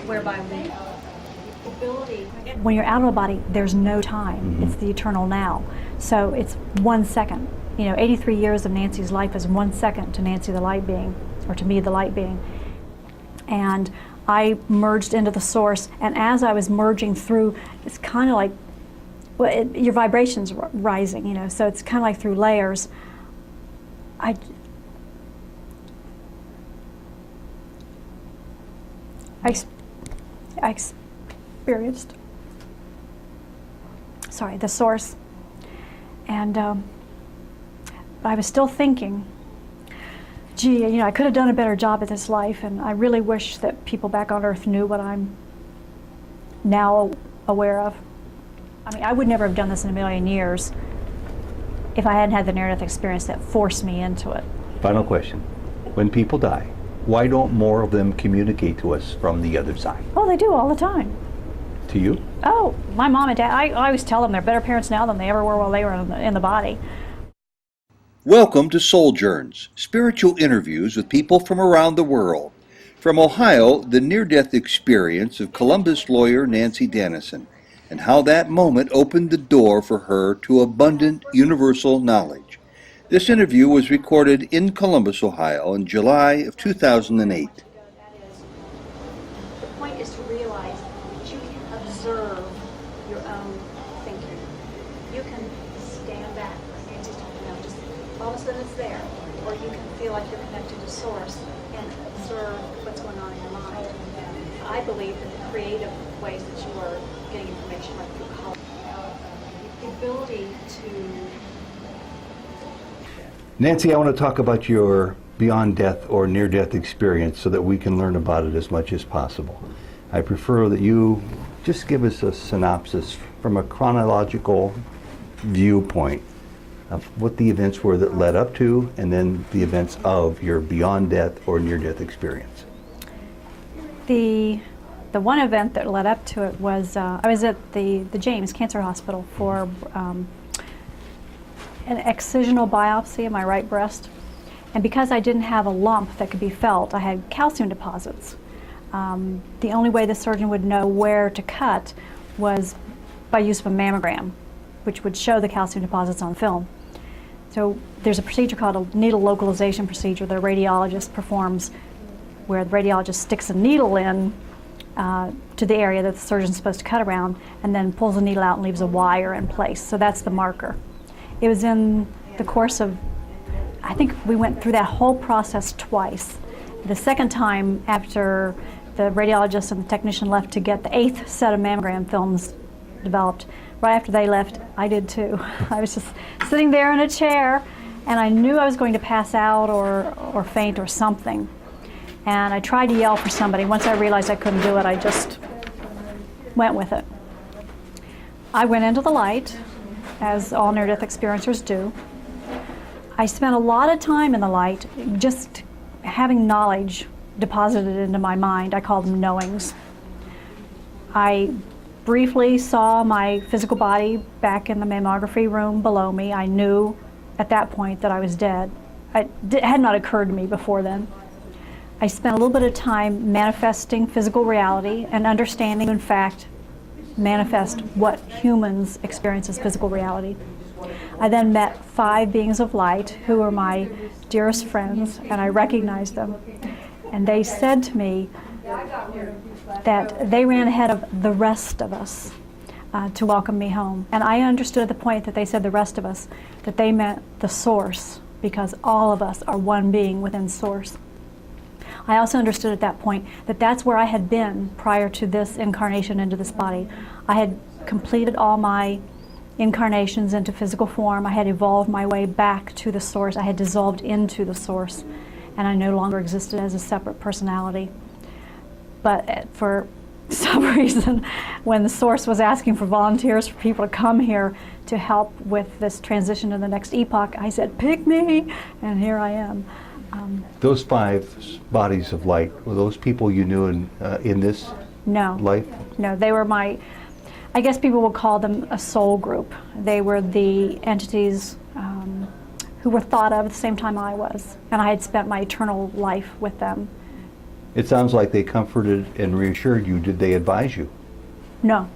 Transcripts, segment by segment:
whereby we when you're out of a body, there's no time. It's the eternal now. So it's 1 second. 83 years of Nancy's life is 1 second to Nancy the light being, or to me the light being. And I merged into the source, and as I was merging through, it's kind of like, your vibration's rising, so it's kind of like through layers. I experienced, the source, and I was still thinking, gee, I could have done a better job at this life, and I really wish that people back on Earth knew what I'm now aware of. I mean, I would never have done this in a million years if I hadn't had the near-death experience that forced me into it. Final question. When people die, why don't more of them communicate to us from the other side? Oh, they do all the time. To you? Oh, my mom and dad, I always tell them they're better parents now than they ever were while they were in the body. Welcome to Sojourns, spiritual interviews with people from around the world. From Ohio, the near-death experience of Columbus lawyer Nancy Dennison, and how that moment opened the door for her to abundant universal knowledge. This interview was recorded in Columbus, Ohio in July of 2008. The point is to realize that you can observe your own thinking. You can stand back, just all of a sudden it's there, or you can feel like you're connected to source and observe what's going on in your mind. I believe that the creative ways that you are getting information, like through color, the ability to... Nancy, I want to talk about your beyond death or near-death experience so that we can learn about it as much as possible. I prefer that you just give us a synopsis from a chronological viewpoint of what the events were that led up to, and then the events of your beyond death or near-death experience. The one event that led up to it was I was at the James Cancer Hospital for an excisional biopsy of my right breast, and because I didn't have a lump that could be felt, I had calcium deposits. The only way the surgeon would know where to cut was by use of a mammogram, which would show the calcium deposits on film. So there's a procedure called a needle localization procedure that a radiologist performs, where the radiologist sticks a needle in to the area that the surgeon's supposed to cut around, and then pulls the needle out and leaves a wire in place. So that's the marker. It was in the course of, I think we went through that whole process twice. The second time, after the radiologist and the technician left to get the 8th set of mammogram films developed, right after they left, I did too. I was just sitting there in a chair, and I knew I was going to pass out or faint or something. And I tried to yell for somebody. Once I realized I couldn't do it, I just went with it. I went into the light, as all near-death experiencers do. I spent a lot of time in the light, just having knowledge deposited into my mind. I call them knowings. I briefly saw my physical body back in the mammography room below me. I knew at that point that I was dead. It had not occurred to me before then. I spent a little bit of time manifesting physical reality and understanding, in fact, manifest what humans experience as physical reality. I then met 5 beings of light who were my dearest friends, and I recognized them. And they said to me that they ran ahead of the rest of us to welcome me home. And I understood at the point that they said the rest of us, that they meant the source, because all of us are one being within source. I also understood at that point that that's where I had been prior to this incarnation into this body. I had completed all my incarnations into physical form. I had evolved my way back to the source. I had dissolved into the source, and I no longer existed as a separate personality. But for some reason, when the source was asking for volunteers, for people to come here to help with this transition to the next epoch, I said, pick me, and here I am. Those 5 bodies of light, were those people you knew in this life? No, they were my, I guess people would call them a soul group. They were the entities who were thought of at the same time I was, and I had spent my eternal life with them. It sounds like they comforted and reassured you. Did they advise you? No.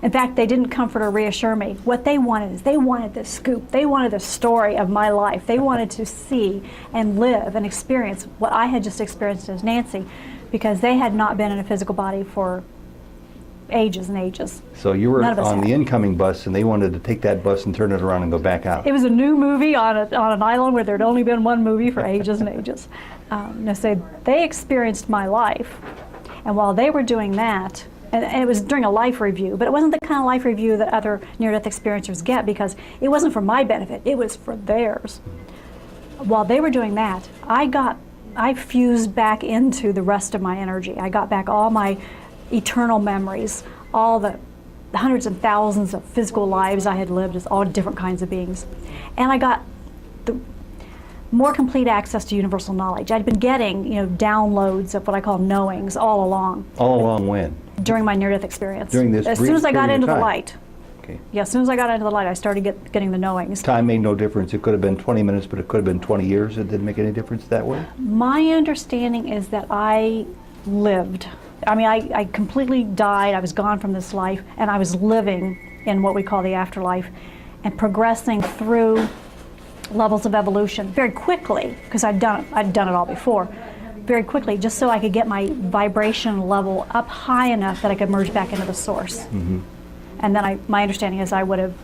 In fact, they didn't comfort or reassure me. What they wanted is they wanted the scoop. They wanted the story of my life. They wanted to see and live and experience what I had just experienced as Nancy, because they had not been in a physical body for ages and ages. So you were None of us on the had. incoming bus, and they wanted to take that bus and turn it around and go back out. It was a new movie on an island where there'd only been one movie for ages and ages. So they experienced my life, and while they were doing that, and it was during a life review, but it wasn't the kind of life review that other near-death experiencers get, because it wasn't for my benefit, it was for theirs. While they were doing that, I fused back into the rest of my energy. I got back all my eternal memories, all the hundreds and thousands of physical lives I had lived as all different kinds of beings. And I got the more complete access to universal knowledge. I'd been getting, downloads of what I call knowings all along. All along when? During my near-death experience. During this as soon as I got period of into the time. light. Okay. Yeah, as soon as I got into the light, I started getting the knowings. Time made no difference. It could have been 20 minutes, but it could have been 20 years. It didn't make any difference that way? My understanding is that I lived. I mean, I completely died. I was gone from this life, and I was living in what we call the afterlife and progressing through levels of evolution very quickly, because I'd done it all before, very quickly, just so I could get my vibration level up high enough that I could merge back into the source. Mm-hmm. And then my understanding is I would have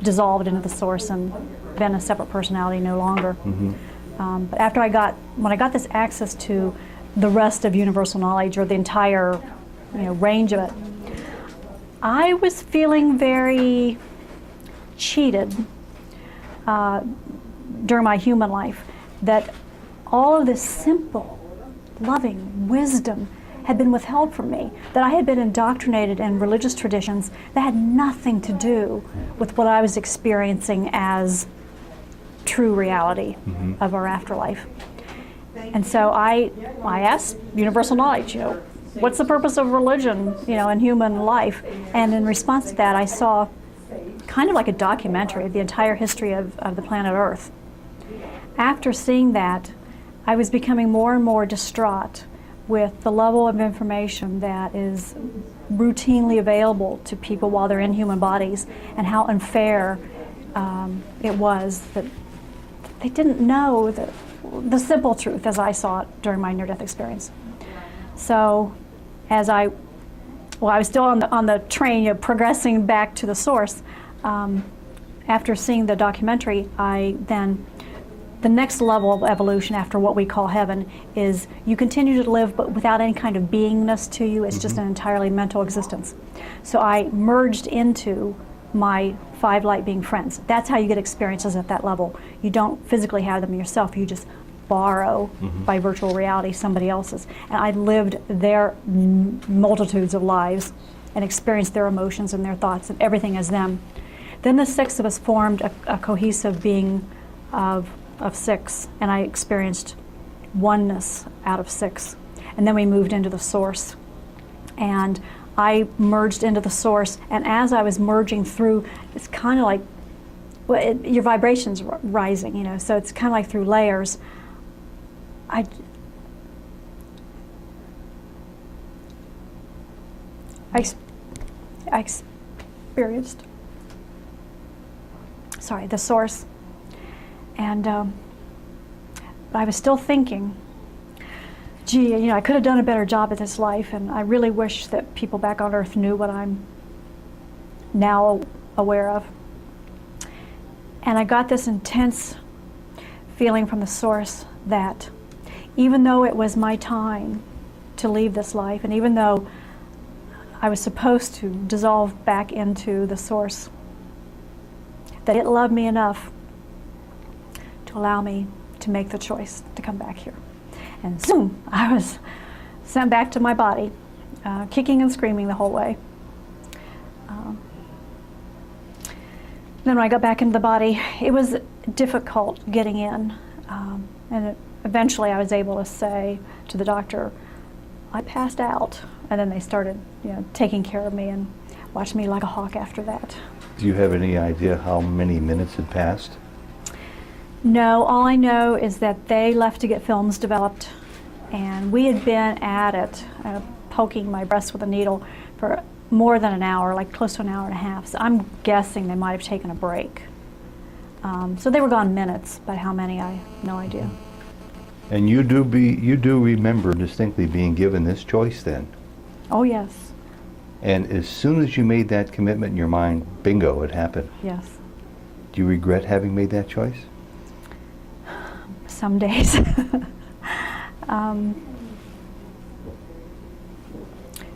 dissolved into the source and been a separate personality no longer. Mm-hmm. But when I got this access to the rest of universal knowledge, or the entire range of it, I was feeling very cheated during my human life, that all of this simple, loving wisdom had been withheld from me, that I had been indoctrinated in religious traditions that had nothing to do with what I was experiencing as true reality of our afterlife. And so I asked universal knowledge, what's the purpose of religion, in human life? And in response to that, I saw kind of like a documentary of the entire history of the planet Earth. After seeing that, I was becoming more and more distraught with the level of information that is routinely available to people while they're in human bodies, and how unfair it was that they didn't know the simple truth as I saw it during my near-death experience. So as I was still on the train, progressing back to the source. After seeing the documentary, the next level of evolution after what we call heaven is you continue to live, but without any kind of beingness to you. It's just an entirely mental existence. So I merged into my 5 light being friends. That's how you get experiences at that level. You don't physically have them yourself. You just borrow by virtual reality somebody else's. And I lived their multitudes of lives and experienced their emotions and their thoughts and everything as them. Then the 6 of us formed a cohesive being of 6, and I experienced oneness out of 6. And then we moved into the source, and I merged into the source. And as I was merging through, it's kind of like your vibrations rising, so it's kind of like through layers. I experienced the source. And I was still thinking, gee, I could have done a better job at this life, and I really wish that people back on Earth knew what I'm now aware of. And I got this intense feeling from the source that even though it was my time to leave this life, and even though I was supposed to dissolve back into the source, that it loved me enough to allow me to make the choice to come back here. And soon I was sent back to my body, kicking and screaming the whole way. Then when I got back into the body, it was difficult getting in. Eventually I was able to say to the doctor, I passed out. And then they started taking care of me and watched me like a hawk after that. Do you have any idea how many minutes had passed? No, all I know is that they left to get films developed And we had been at it, poking my breast with a needle for more than an hour, like close to an hour and a half. So I'm guessing they might have taken a break. So they were gone minutes, but how many, I have no idea. And you do remember distinctly being given this choice then. Oh yes, And as soon as you made that commitment in your mind, bingo, it happened. yes. Do you regret having made that choice? Some days.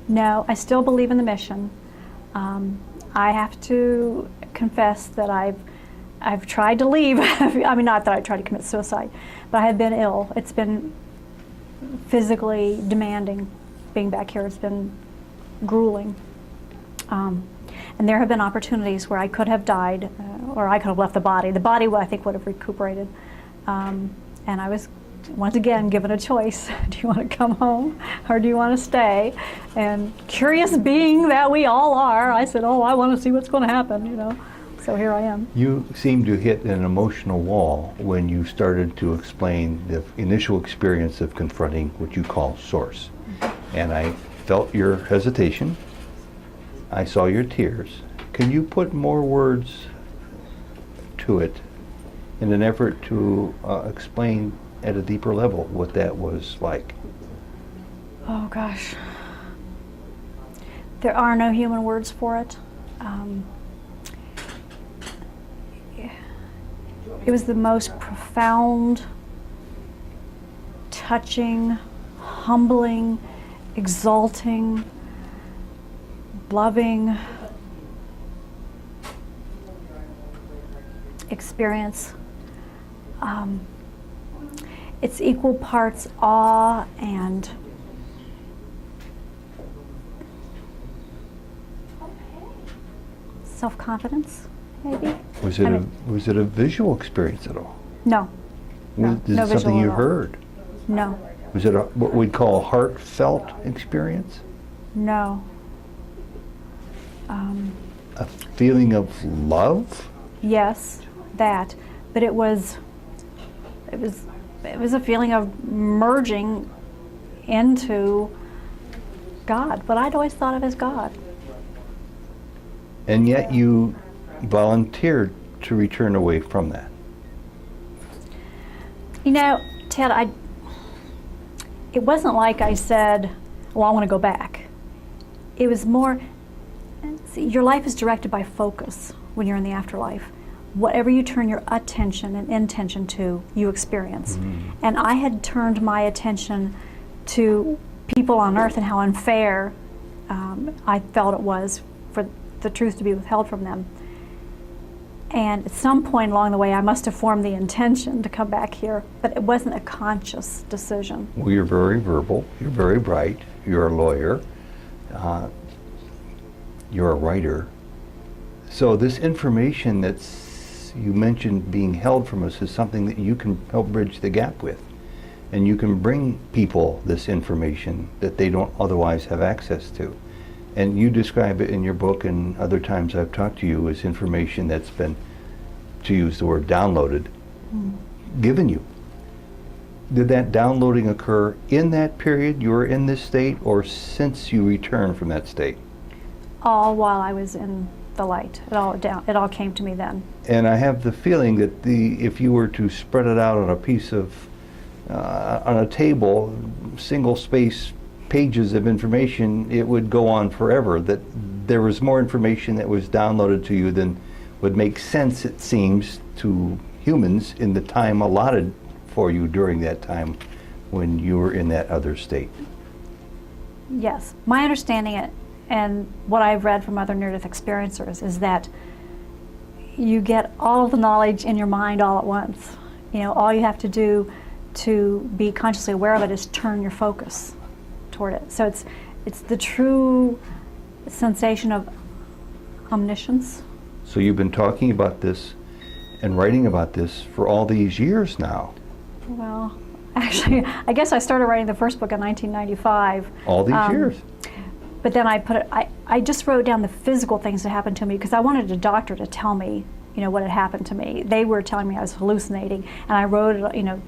No, I still believe in the mission. I have to confess that I've tried to leave. I mean, not that I tried to commit suicide, but I have been ill. It's been physically demanding being back here. It's been grueling. And there have been opportunities where I could have died, or I could have left the body. The body, I think, would have recuperated. And I was, once again, given a choice. Do you want to come home, or do you want to stay? And curious being that we all are, I said, oh, I want to see what's going to happen, you know. So here I am. You seemed to hit an emotional wall when you started to explain the initial experience of confronting what you call Source. And I felt your hesitation. I saw your tears. Can you put more words to it in an effort to explain at a deeper level what that was like? Oh gosh. There are no human words for it. It was the most profound, touching, humbling, exalting, loving experience. It's equal parts awe and self-confidence, maybe. Was it a visual experience at all? No. No, Is no it something visual you at all. heard? No. Was it what we'd call a heartfelt experience? No. A feeling of love? Yes, that. But it was a feeling of merging into God, what I'd always thought of as God. And yet you volunteered to return away from that. You know, Ted, it wasn't like I said, well, I want to go back. It was more, see, your life is directed by focus when you're in the afterlife. Whatever you turn your attention and intention to, you experience. And I had turned my attention to people on earth and how unfair I felt it was for the truth to be withheld from them. And at some point along the way, I must have formed the intention to come back here, but it wasn't a conscious decision. Well, you're very verbal, you're very bright, you're a lawyer, you're a writer. So this information that's you mentioned being held from us is something that you can help bridge the gap with. And you can bring people this information that they don't otherwise have access to. And you describe it in your book, and other times I've talked to you, as information that's been, to use the word downloaded, given you. Did that downloading occur in that period you were in this state, or since you returned from that state? All while I was in the light. It all came to me then. And I have the feeling that if you were to spread it out on a piece of, on a table, single space pages of information, it would go on forever. That there was more information that was downloaded to you than would make sense, it seems, to humans in the time allotted for you during that time when you were in that other state. Yes. My understanding and what I've read from other near-death experiencers is that you get all of the knowledge in your mind all at once. You know, all you have to do to be consciously aware of it is turn your focus toward it. So it's the true sensation of omniscience. So you've been talking about this and writing about this for all these years now. Well, actually, I guess I started writing the first book in 1995. All these years. But then I just wrote down the physical things that happened to me because I wanted a doctor to tell me, you know, what had happened to me. They were telling me I was hallucinating, and I wrote, you know,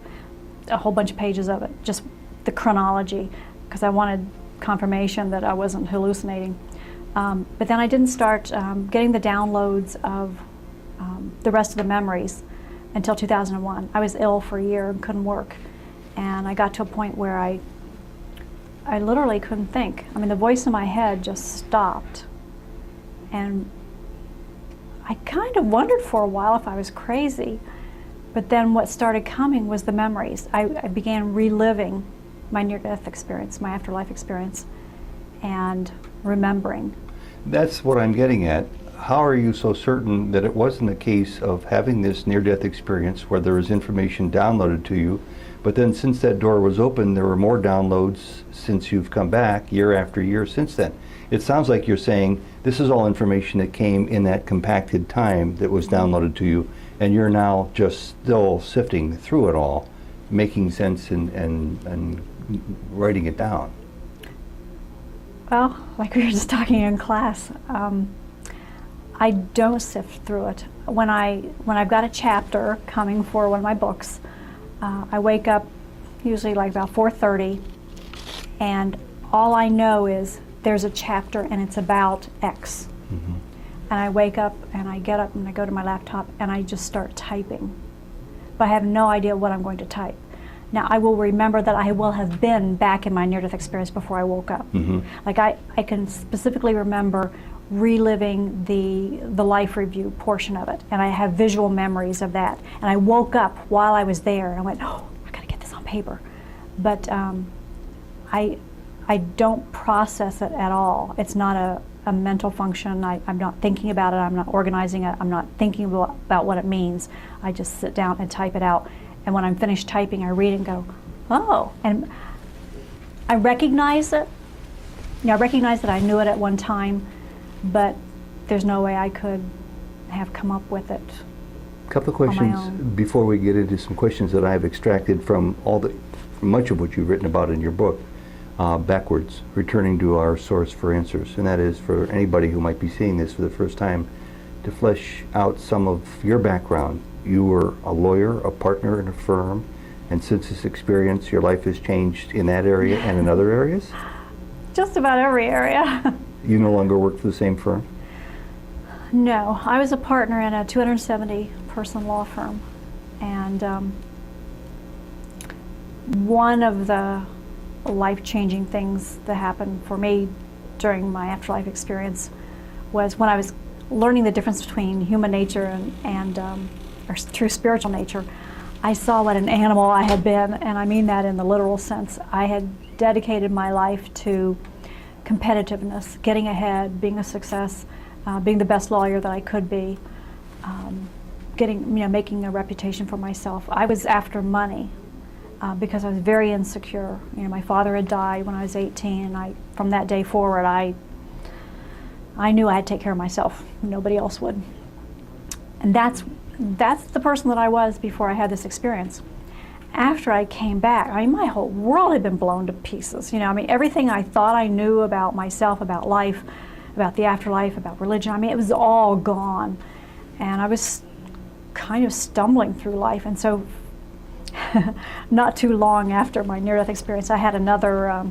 a whole bunch of pages of it, just the chronology because I wanted confirmation that I wasn't hallucinating. But then I didn't start getting the downloads of the rest of the memories until 2001. I was ill for a year and couldn't work. And I got to a point where I literally couldn't think. I mean, the voice in my head just stopped. And I kind of wondered for a while if I was crazy. But then what started coming was the memories. I began reliving my near-death experience, my afterlife experience, and remembering. That's what I'm getting at. How are you so certain that it wasn't a case of having this near-death experience where there was information downloaded to you, but then since that door was open, there were more downloads since you've come back year after year since then? It sounds like you're saying this is all information that came in that compacted time that was downloaded to you, and you're now just still sifting through it all, making sense and writing it down. Well, like we were just talking in class, I don't sift through it. When I've got a chapter coming for one of my books, I wake up usually like about 4:30, and all I know is there's a chapter and it's about X. Mm-hmm. And I wake up and I get up and I go to my laptop and I just start typing. But I have no idea what I'm going to type. Now, I will remember that I will have been back in my near-death experience before I woke up. Mm-hmm. Like I can specifically remember reliving the life review portion of it, and I have visual memories of that. And I woke up while I was there, and I went, oh, I gotta get this on paper. But I don't process it at all. It's not a mental function. I'm not thinking about it. I'm not organizing it. I'm not thinking about what it means. I just sit down and type it out. And when I'm finished typing, I read it and go, oh. And I recognize it. You know, I recognize that I knew it at one time, but there's no way I could have come up with it. A couple of questions before we get into some questions that I've extracted from much of what you've written about in your book, backwards, returning to our source for answers. And that is for anybody who might be seeing this for the first time, to flesh out some of your background. You were a lawyer, a partner in a firm, and since this experience, your life has changed in that area and in other areas? Just about every area. You no longer work for the same firm? No, I was a partner in a 270-person law firm, and one of the life-changing things that happened for me during my afterlife experience was when I was learning the difference between human nature and or true spiritual nature. I saw what an animal I had been, and I mean that in the literal sense. I had dedicated my life to competitiveness, getting ahead, being a success, being the best lawyer that I could be, making a reputation for myself. I was after money because I was very insecure. You know, my father had died when I was 18, and from that day forward, I knew I had to take care of myself. Nobody else would. And that's the person that I was before I had this experience. After I came back, I mean, my whole world had been blown to pieces. You know, I mean, everything I thought I knew about myself, about life, about the afterlife, about religion, I mean, it was all gone. And I was kind of stumbling through life. And so not too long after my near-death experience, I had another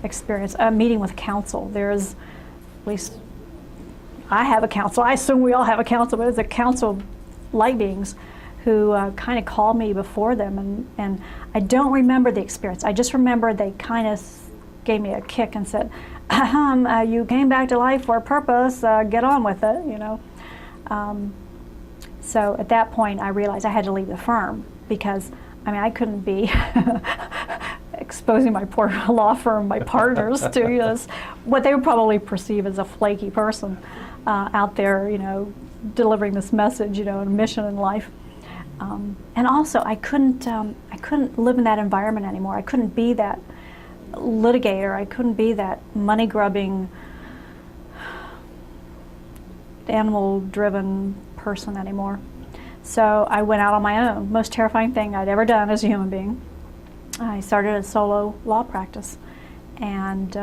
experience, a meeting with counsel. There's, at least I have a counsel. I assume we all have a counsel, but it's a council of light beings who kind of called me before them, and I don't remember the experience. I just remember they kind of gave me a kick and said, you came back to life for a purpose, get on with it, you know. So at that point I realized I had to leave the firm because, I mean, I couldn't be exposing my poor law firm, my partners to what they would probably perceive as a flaky person out there, you know, delivering this message, you know, and mission in life. And also, I couldn't live in that environment anymore. I couldn't be that litigator. I couldn't be that money-grubbing, animal-driven person anymore. So I went out on my own. Most terrifying thing I'd ever done as a human being. I started a solo law practice, and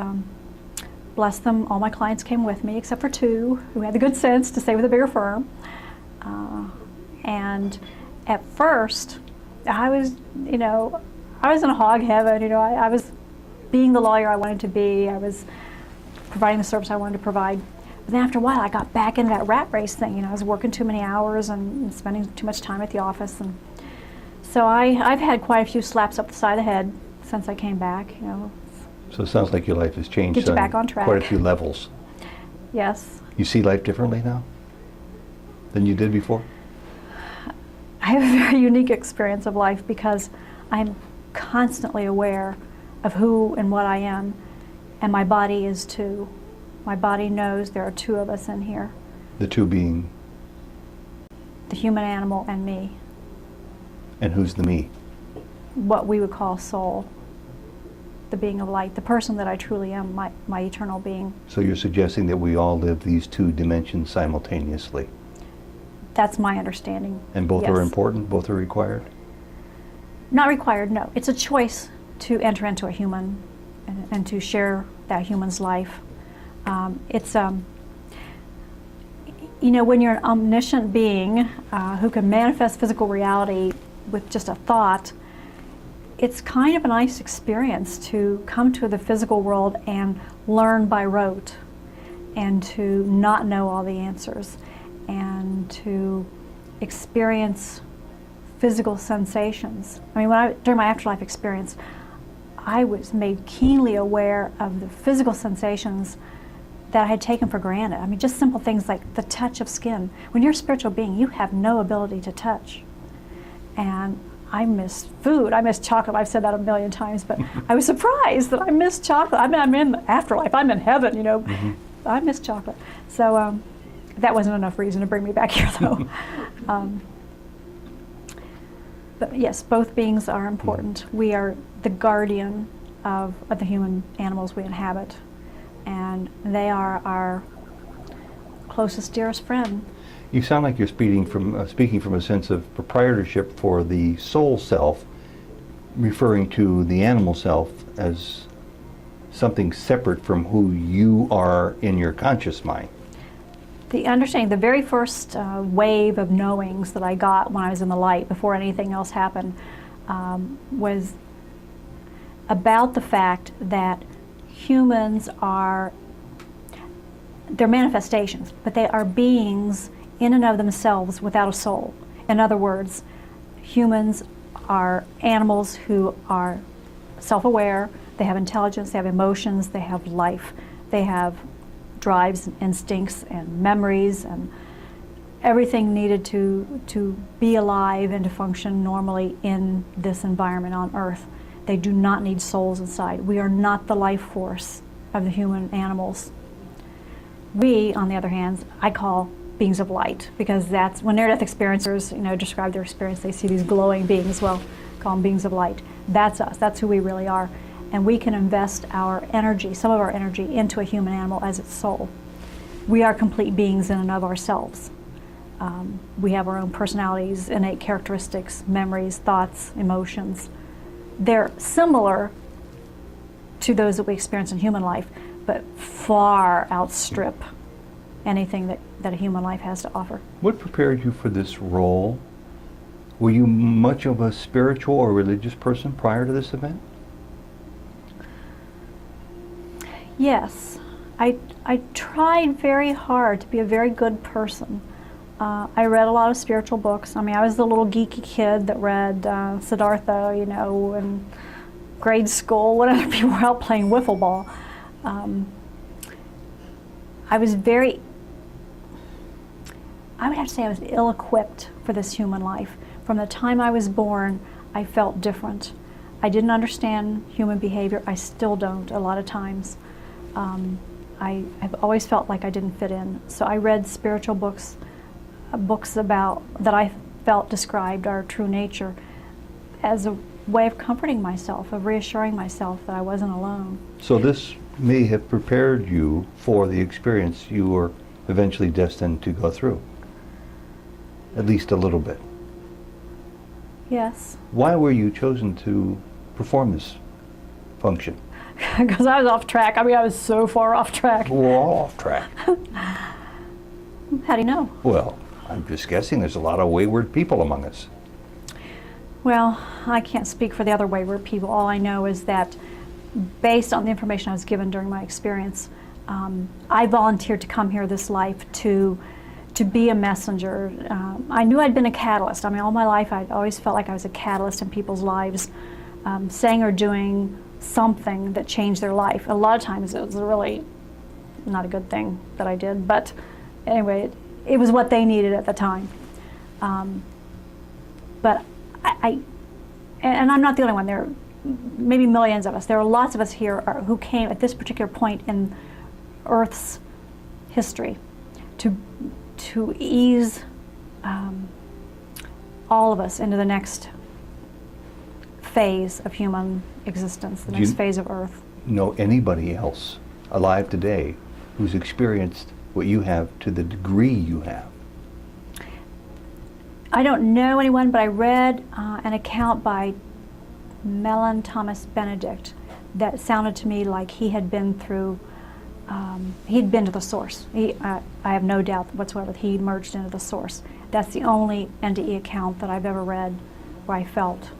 bless them, all my clients came with me, except for two who had the good sense to stay with a bigger firm. And at first, I I was in hog heaven. You know, I was being the lawyer I wanted to be. I was providing the service I wanted to provide. But then after a while, I got back into that rat race thing. You know, I was working too many hours and spending too much time at the office. And so I've had quite a few slaps up the side of the head since I came back. You know. So it sounds like your life has changed Get you back on track. quite a few levels. Yes. You see life differently now than you did before? I have a very unique experience of life because I'm constantly aware of who and what I am, and my body is too. My body knows there are two of us in here, The two being, the human animal and me, and who's the me? what we would call soul, the being of light, the person that I truly am, my eternal being. So you're suggesting that we all live these two dimensions simultaneously, That's my understanding. and both Yes. are important, both are required? Not required, no. It's a choice to enter into a human and to share that human's life. You know, when you're an omniscient being who can manifest physical reality with just a thought, it's kind of a nice experience to come to the physical world and learn by rote, and to not know all the answers, and to experience physical sensations. I mean, during my afterlife experience, I was made keenly aware of the physical sensations that I had taken for granted. I mean, just simple things like the touch of skin. When you're a spiritual being, you have no ability to touch. And I miss food. I miss chocolate. I've said that a million times, but I was surprised that I missed chocolate. I mean, I'm in the afterlife. I'm in heaven, you know. Mm-hmm. I miss chocolate. So that wasn't enough reason to bring me back here, though. But yes, both beings are important. We are the guardian of the human animals we inhabit, and they are our closest, dearest friend. You sound like you're speaking from a sense of proprietorship for the soul self, referring to the animal self as something separate from who you are in your conscious mind. The understanding, the very first wave of knowings that I got when I was in the light, before anything else happened, was about the fact that humans they're manifestations, but they are beings in and of themselves without a soul. In other words, humans are animals who are self-aware, they have intelligence, they have emotions, they have life, they have drives and instincts and memories and everything needed to be alive and to function normally in this environment on Earth. They do not need souls inside. We are not the life force of the human animals. We, on the other hand, I call beings of light, because that's when near-death experiencers, you know, describe their experience, they see these glowing beings. Well, call them beings of light. That's us. That's who we really are. And we can invest our energy, some of our energy, into a human animal as its soul. We are complete beings in and of ourselves. We have our own personalities, innate characteristics, memories, thoughts, emotions. They're similar to those that we experience in human life, but far outstrip anything that a human life has to offer. What prepared you for this role? Were you much of a spiritual or religious person prior to this event? Yes, I tried very hard to be a very good person. I read a lot of spiritual books. I mean, I was the little geeky kid that read Siddhartha, you know, in grade school when other people were out playing wiffle ball. I would have to say I was ill-equipped for this human life. From the time I was born, I felt different. I didn't understand human behavior. I still don't a lot of times. I've always felt like I didn't fit in. So I read spiritual books, about that I felt described our true nature, as a way of comforting myself, of reassuring myself that I wasn't alone. So this may have prepared you for the experience you were eventually destined to go through, at least a little bit. Yes. Why were you chosen to perform this function? Because I was off track. I mean, I was so far off track. We're all off track. How do you know? Well, I'm just guessing there's a lot of wayward people among us. Well, I can't speak for the other wayward people. All I know is that based on the information I was given during my experience, I volunteered to come here this life to be a messenger. I knew I'd been a catalyst. I mean, all my life I'd always felt like I was a catalyst in people's lives, saying or doing something that changed their life. A lot of times it was really not a good thing that I did, but anyway, it was what they needed at the time. But and I'm not the only one. There are maybe millions of us. There are lots of us here who came at this particular point in Earth's history to ease all of us into the next phase of human existence, the next phase of Earth. Know anybody else alive today who's experienced what you have to the degree you have? I don't know anyone, but I read an account by Mellon Thomas Benedict that sounded to me like he had been through, he'd been to the source. I have no doubt whatsoever that he merged into the source. That's the only NDE account that I've ever read where I felt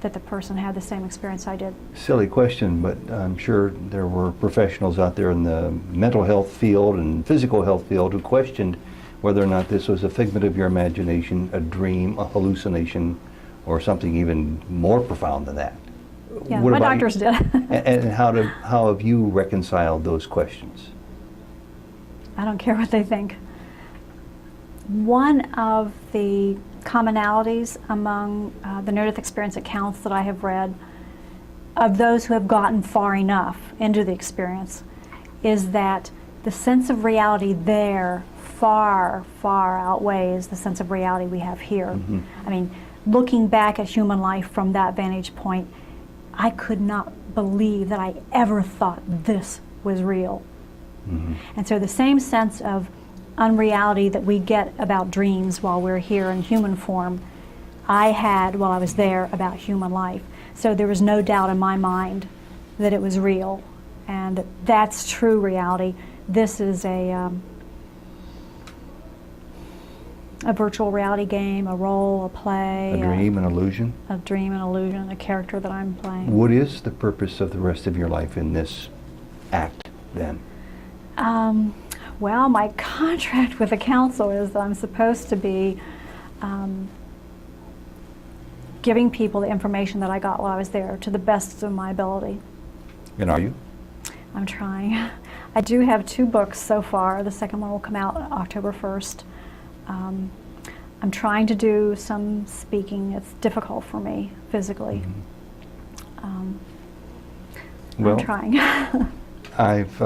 that the person had the same experience I did. Silly question, but I'm sure there were professionals out there in the mental health field and physical health field who questioned whether or not this was a figment of your imagination, a dream, a hallucination, or something even more profound than that. Yeah, what my about doctors you? did. And how have you reconciled those questions? I don't care what they think. One of the commonalities among the near-death experience accounts that I have read of those who have gotten far enough into the experience is that the sense of reality there far, far outweighs the sense of reality we have here. Mm-hmm. I mean, looking back at human life from that vantage point, I could not believe that I ever thought this was real. Mm-hmm. And so the same sense of unreality that we get about dreams while we're here in human form, I had while I was there about human life. So there was no doubt in my mind that it was real and that that's true reality. This is a virtual reality game, a role, a play. A dream, an illusion? A dream, an illusion, a character that I'm playing. What is the purpose of the rest of your life in this act then? Well, my contract with the council is that I'm supposed to be giving people the information that I got while I was there to the best of my ability. And are you? I'm trying. I do have 2 books so far. The second one will come out October 1st. I'm trying to do some speaking. It's difficult for me physically. Mm-hmm. Well, I'm trying. I've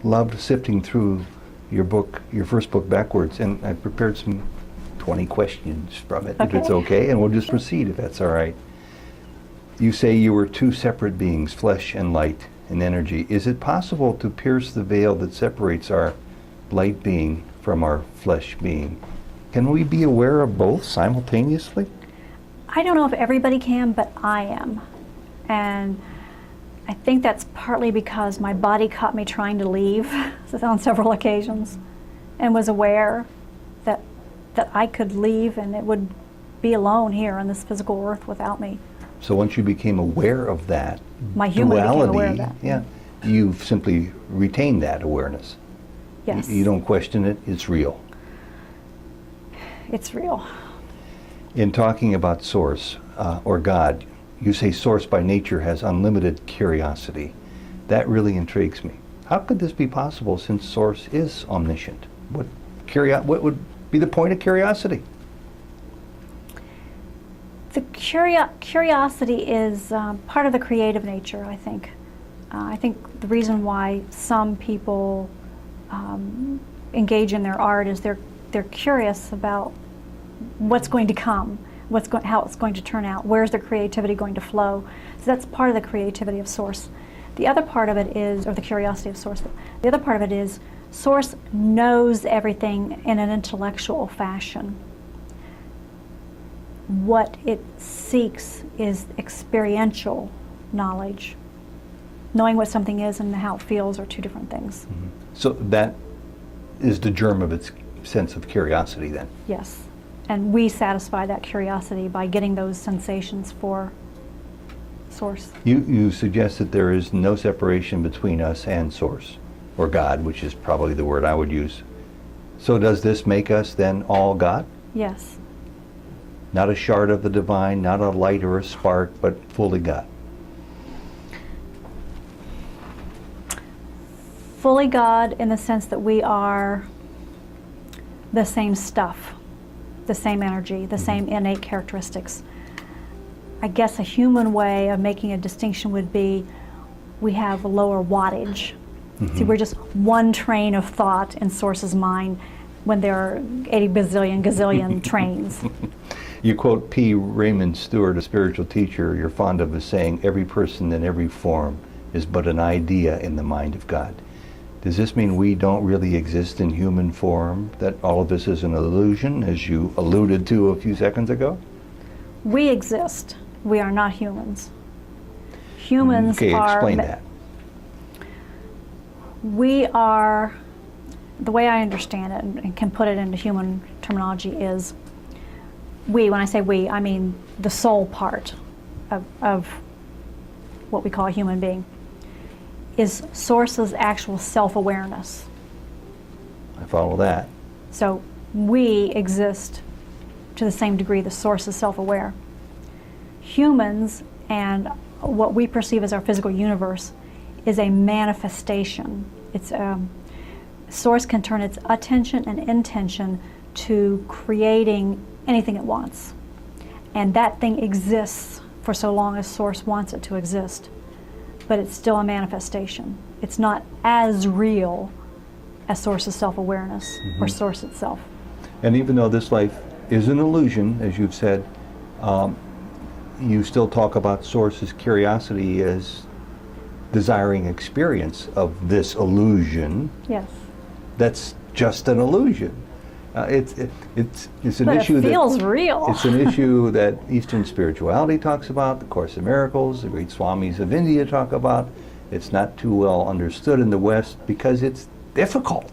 loved sifting through your book, your first book, backwards, and I've prepared some 20 questions from it, if it's okay, and we'll just proceed if that's all right. You say you were 2 separate beings, flesh and light and energy. Is it possible to pierce the veil that separates our light being from our flesh being? Can we be aware of both simultaneously? I don't know if everybody can, but I am. And I think that's partly because my body caught me trying to leave on several occasions and was aware that I could leave and it would be alone here on this physical earth without me. So once you became aware of that my human duality, became aware of that. Yeah, you've simply retained that awareness. Yes. You don't question it, it's real. It's real. In talking about Source or God, you say Source by nature has unlimited curiosity. That really intrigues me. How could this be possible since Source is omniscient? What would be the point of curiosity? The curiosity is part of the creative nature, I think. I think the reason why some people engage in their art is they're curious about what's going to come, how it's going to turn out, where's their creativity going to flow. So that's part of the creativity of Source. The other part of it is, or the curiosity of Source, the other part of it is Source knows everything in an intellectual fashion. What it seeks is experiential knowledge. Knowing what something is and how it feels are 2 different things. Mm-hmm. So that is the germ of its sense of curiosity then? Yes. And we satisfy that curiosity by getting those sensations for Source. You suggest that there is no separation between us and Source, or God, which is probably the word I would use. So does this make us then all God? Yes. Not a shard of the divine, not a light or a spark, but fully God. Fully God in the sense that we are the same stuff, the same energy, the same innate characteristics. I guess a human way of making a distinction would be we have a lower wattage. See, we're just one train of thought in Source's mind when there are 80 bazillion gazillion trains. You quote P. Raymond Stewart, a spiritual teacher you're fond of, as saying, every person in every form is but an idea in the mind of God. Does this mean we don't really exist in human form, that all of this is an illusion, as you alluded to a few seconds ago? We exist. We are not humans. Humans okay, are... explain that. We are, the way I understand it and can put it into human terminology is, we, when I say we, I mean the soul part of what we call a human being, is Source's actual self-awareness. I follow that. So we exist to the same degree the Source is self-aware. Humans and what we perceive as our physical universe is a manifestation. It's Source can turn its attention and intention to creating anything it wants. And that thing exists for so long as Source wants it to exist. But it's still a manifestation. It's not as real as Source's self-awareness or Source itself. And even though this life is an illusion, as you've said, you still talk about Source's curiosity as desiring experience of this illusion. Yes. That's just an illusion. It's an But issue it feels that real. it's an issue that Eastern spirituality talks about. The Course in Miracles, the great swamis of India talk about. It's not too well understood in the West because it's difficult.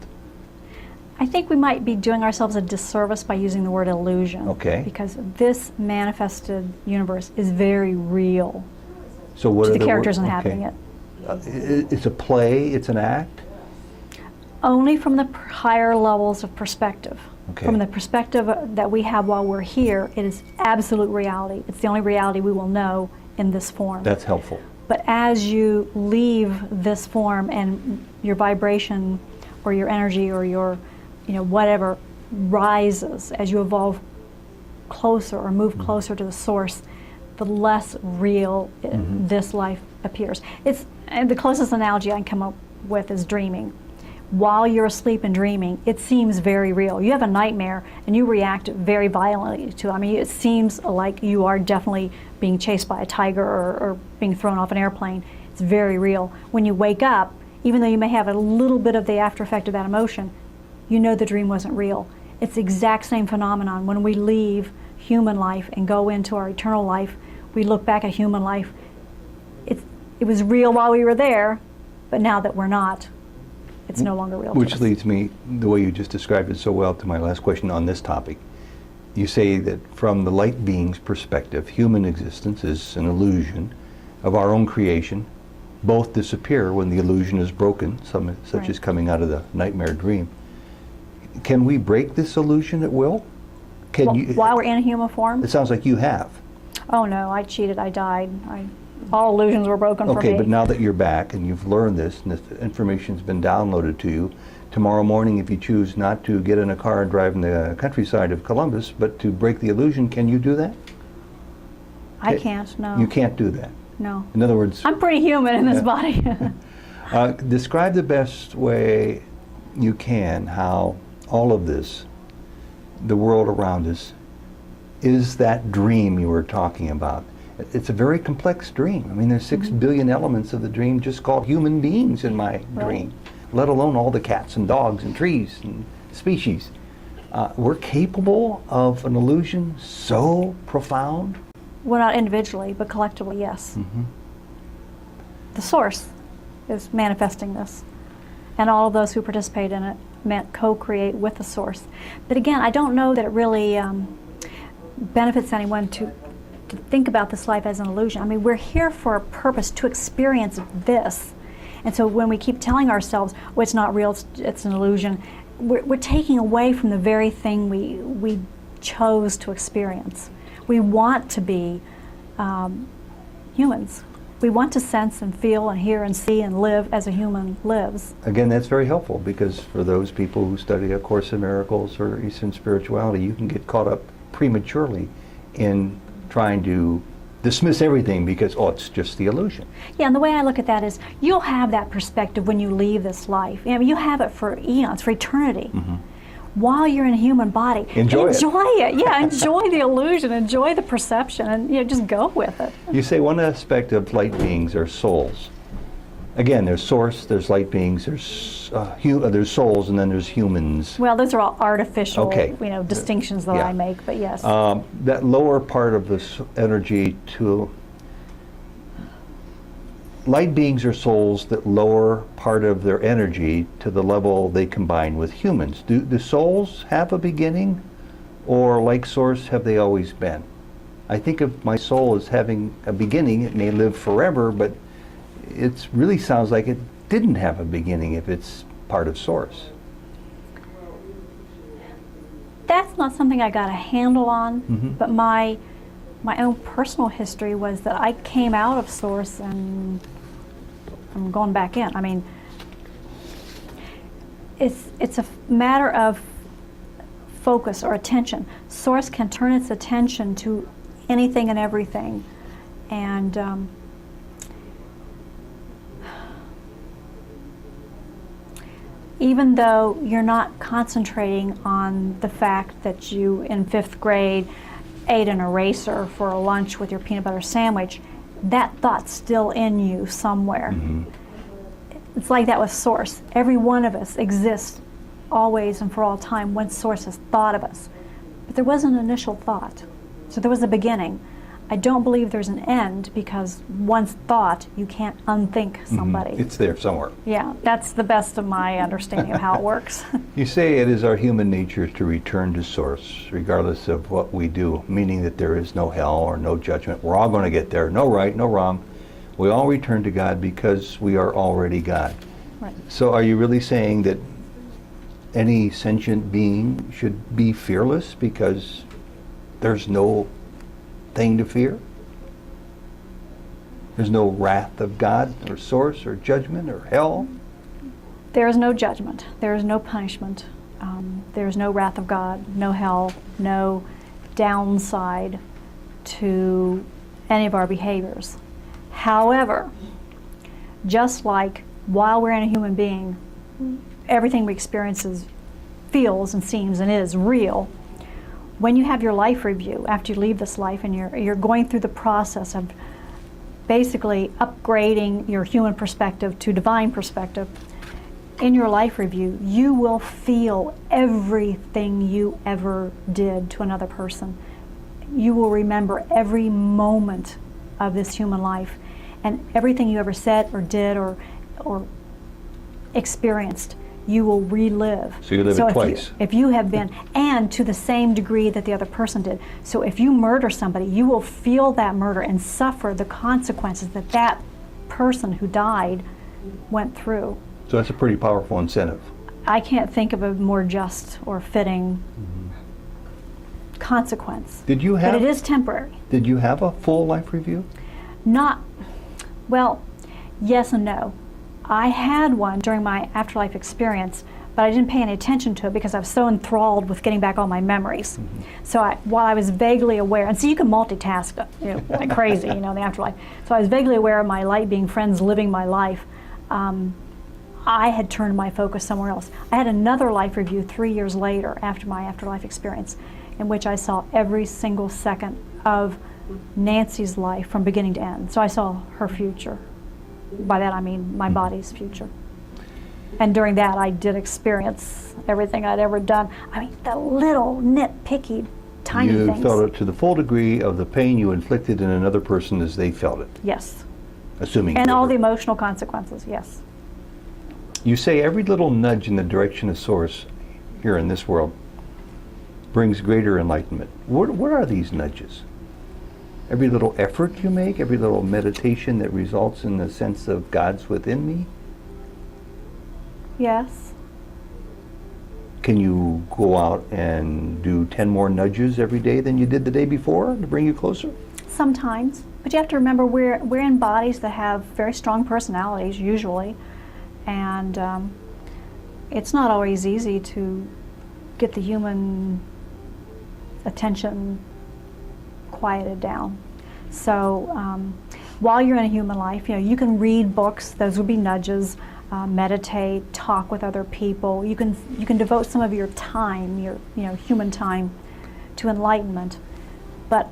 I think we might be doing ourselves a disservice by using the word illusion. Okay. Because this manifested universe is very real So what to are the characters okay. inhabiting it. It's a play. It's an act. Only from the higher levels of perspective. Okay. From the perspective that we have while we're here, it is absolute reality. It's the only reality we will know in this form. That's helpful. But as you leave this form and your vibration or your energy or your, whatever rises as you evolve closer or move closer to the Source, the less real this life appears. And the closest analogy I can come up with is dreaming. While you're asleep and dreaming, it seems very real. You have a nightmare and you react very violently to it. I mean, it seems like you are definitely being chased by a tiger or being thrown off an airplane. It's very real. When you wake up, even though you may have a little bit of the after effect of that emotion, you know the dream wasn't real. It's the exact same phenomenon. When we leave human life and go into our eternal life, we look back at human life. It was real while we were there, but now that we're not, it's no longer real. Which to us. leads me, the way you just described it so well, to my last question on this topic. You say that from the light being's perspective, human existence is an illusion of our own creation. Both disappear when the illusion is broken, such Right. as coming out of the nightmare dream. Can we break this illusion at will? While we're in a human form? It sounds like you have. Oh no, I cheated, I died. All illusions were broken for me. Okay, but now that you're back and you've learned this and this information's been downloaded to you, tomorrow morning if you choose not to get in a car and drive in the countryside of Columbus, but to break the illusion, can you do that? I can't, no. You can't do that. No. In other words, I'm pretty human in this body. describe the best way you can how all of this, the world around us, is that dream you were talking about. It's a very complex dream. I mean, there's 6 billion elements of the dream just called human beings in my dream, let alone all the cats and dogs and trees and species. We're capable of an illusion so profound? Well, not individually, but collectively, yes. The Source is manifesting this. And all of those who participate in it co-create with the Source. But again, I don't know that it really benefits anyone to think about this life as an illusion. I mean, we're here for a purpose, to experience this. And so when we keep telling ourselves, well, it's not real, it's an illusion, we're taking away from the very thing we chose to experience. We want to be humans. We want to sense and feel and hear and see and live as a human lives. Again, that's very helpful, because for those people who study A Course in Miracles or Eastern spirituality, you can get caught up prematurely in trying to dismiss everything because, oh, it's just the illusion. Yeah, and the way I look at that is, you'll have that perspective when you leave this life. You know, you have it for eons, for eternity. Mm-hmm. While you're in a human body, enjoy it. Yeah, enjoy the illusion, enjoy the perception, and just go with it. You say one aspect of light beings are souls. Again, there's source, there's light beings, there's souls, and then there's humans. Well, those are all artificial, okay. Distinctions that I make, but yes. That lower part of this energy to light beings are souls that lower part of their energy to the level they combine with humans. Do souls have a beginning, or like source, have they always been? I think of my soul as having a beginning. It may live forever, but it really sounds like it didn't have a beginning if it's part of source. That's not something I got a handle on, Mm-hmm. but my own personal history was that I came out of source and I'm going back in. I mean, it's a matter of focus or attention. Source can turn its attention to anything and everything, and even though you're not concentrating on the fact that you, in 5th grade, ate an eraser for a lunch with your peanut butter sandwich, that thought's still in you somewhere. Mm-hmm. It's like that with source. Every one of us exists always and for all time when source has thought of us. But there was an initial thought. So there was a beginning. I don't believe there's an end, because once thought, you can't unthink somebody. Mm-hmm. It's there somewhere. Yeah, that's the best of my understanding of how it works. You say it is our human nature to return to source, regardless of what we do, meaning that there is no hell or no judgment. We're all going to get there. No right, no wrong. We all return to God because we are already God. Right. So are you really saying that any sentient being should be fearless because there's no thing to fear? There's no wrath of God or source or judgment or hell? There is no judgment. There is no punishment. There is no wrath of God, no hell, no downside to any of our behaviors. However, just like while we're in a human being, everything we experience feels and seems and is real. When you have your life review after you leave this life, and you're going through the process of basically upgrading your human perspective to divine perspective, in your life review, you will feel everything you ever did to another person. You will remember every moment of this human life, and everything you ever said or did or experienced, you will relive. So you live it twice. If you have been, and to the same degree that the other person did. So if you murder somebody, you will feel that murder and suffer the consequences that that person who died went through. So that's a pretty powerful incentive. I can't think of a more just or fitting consequence. But it is temporary. Did you have a full life review? Well, yes and no. I had one during my afterlife experience, but I didn't pay any attention to it because I was so enthralled with getting back all my memories. Mm-hmm. So while I was vaguely aware, and so you can multitask like crazy, in the afterlife. So I was vaguely aware of my light being friends living my life. I had turned my focus somewhere else. I had another life review 3 years later after my afterlife experience, in which I saw every single second of Nancy's life from beginning to end. So I saw her future. By that I mean my body's future. And during that I did experience everything I'd ever done. I mean, the little nitpicky tiny things. You felt it to the full degree of the pain you inflicted in another person as they felt it. Yes. Assuming. And all the emotional consequences, yes. You say every little nudge in the direction of source here in this world brings greater enlightenment. What are these nudges? Every little effort you make, every little meditation that results in the sense of God's within me? Yes. Can you go out and do 10 more nudges every day than you did the day before to bring you closer? Sometimes. But you have to remember we're in bodies that have very strong personalities, usually. And it's not always easy to get the human attention quieted down. So while you're in a human life, you can read books, those would be nudges, meditate, talk with other people. You can devote some of your time, your human time, to enlightenment. But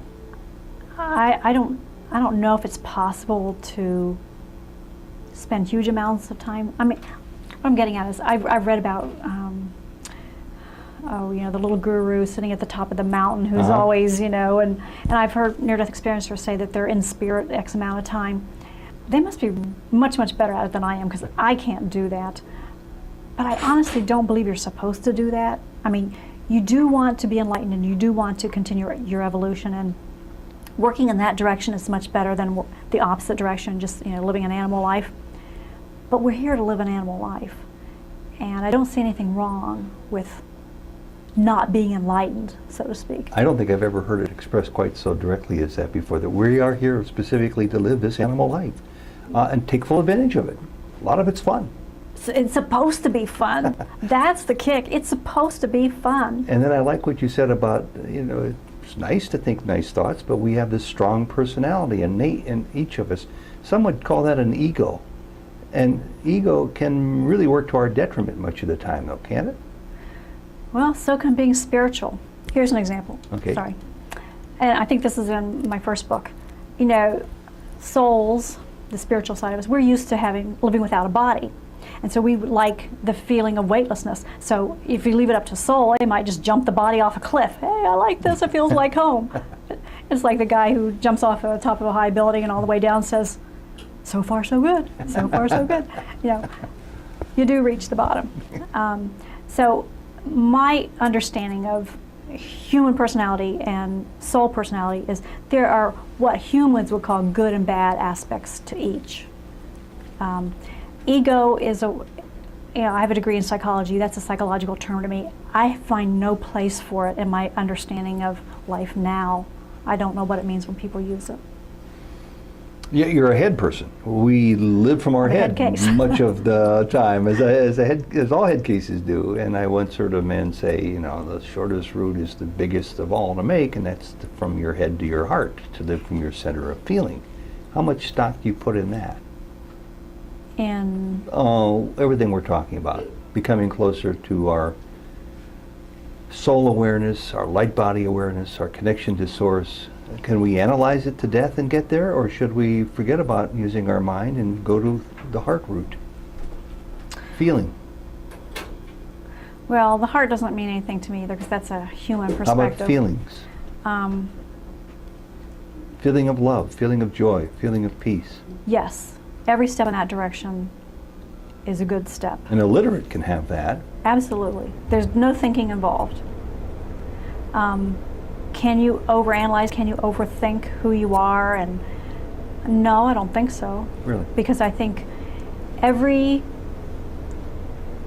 I don't know if it's possible to spend huge amounts of time. I mean, what I'm getting at is I've read about the little guru sitting at the top of the mountain who's always, and I've heard near-death experiencers say that they're in spirit X amount of time. They must be much, much better at it than I am, because I can't do that. But I honestly don't believe you're supposed to do that. I mean, you do want to be enlightened and you do want to continue your evolution, and working in that direction is much better than the opposite direction, just living an animal life. But we're here to live an animal life. And I don't see anything wrong with not being enlightened, so to speak. I don't think I've ever heard it expressed quite so directly as that before, that we are here specifically to live this animal life and take full advantage of it. A lot of it's fun. So it's supposed to be fun. That's the kick. It's supposed to be fun. And then I like what you said about, it's nice to think nice thoughts, but we have this strong personality innate in each of us. Some would call that an ego. And ego can really work to our detriment much of the time, though, can't it? Well, so can being spiritual. Here's an example. Okay. Sorry. And I think this is in my first book. Souls, the spiritual side of us, we're used to living without a body. And so we like the feeling of weightlessness. So if you leave it up to soul, it might just jump the body off a cliff. Hey, I like this, it feels like home. It's like the guy who jumps off the top of a high building and all the way down says, so far so good, so far so good. You do reach the bottom. So my understanding of human personality and soul personality is there are what humans would call good and bad aspects to each. Ego is I have a degree in psychology. That's a psychological term to me. I find no place for it in my understanding of life now. I don't know what it means when people use it. Yeah, you're a head person. We live from our head case. much of the time, as all head cases do. And I once heard a man say, the shortest route is the biggest of all to make, and that's from your head to your heart, to live from your center of feeling. How much stock do you put in that? And everything we're talking about, becoming closer to our soul awareness, our light body awareness, our connection to source. Can we analyze it to death and get there, or should we forget about using our mind and go to the heart route? Feeling. well, the heart doesn't mean anything to me either, because that's a human perspective. How about feelings? Feeling of love, feeling of joy, feeling of peace. Yes, every step in that direction is a good step. An illiterate can have that. Absolutely. There's no thinking involved. Can you overanalyze? Can you overthink who you are? And no, I don't think so. Really? Because I think every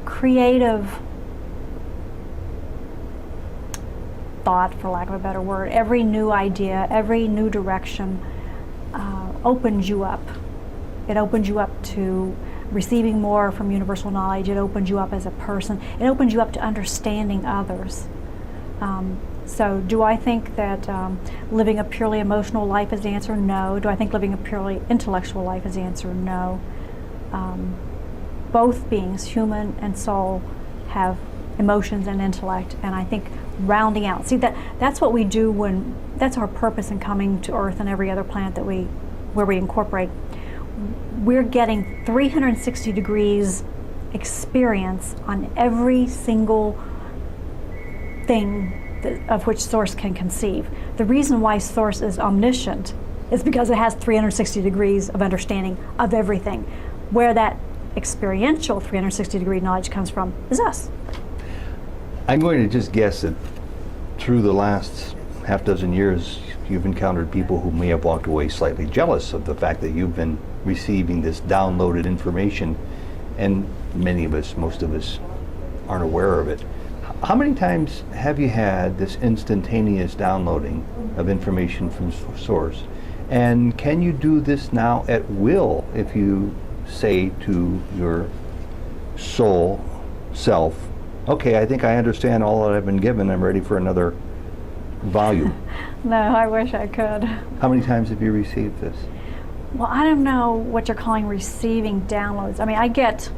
creative thought, for lack of a better word, every new idea, every new direction opens you up. It opens you up to receiving more from universal knowledge. It opens you up as a person. It opens you up to understanding others. So do I think that living a purely emotional life is the answer? No. Do I think living a purely intellectual life is the answer? No. Both beings, human and soul, have emotions and intellect, and I think rounding out, see, that's what we do that's our purpose in coming to Earth and every other planet where we incorporate. We're getting 360 degrees experience on every single thing of which Source can conceive. The reason why Source is omniscient is because it has 360 degrees of understanding of everything. Where that experiential 360 degree knowledge comes from is us. I'm going to just guess that through the last half dozen years, you've encountered people who may have walked away slightly jealous of the fact that you've been receiving this downloaded information, and many of us, most of us, aren't aware of it. How many times have you had this instantaneous downloading of information from source? And can you do this now at will if you say to your soul self, okay, I think I understand all that I've been given, I'm ready for another volume? No, I wish I could. How many times have you received this? Well, I don't know what you're calling receiving downloads. I mean, I get,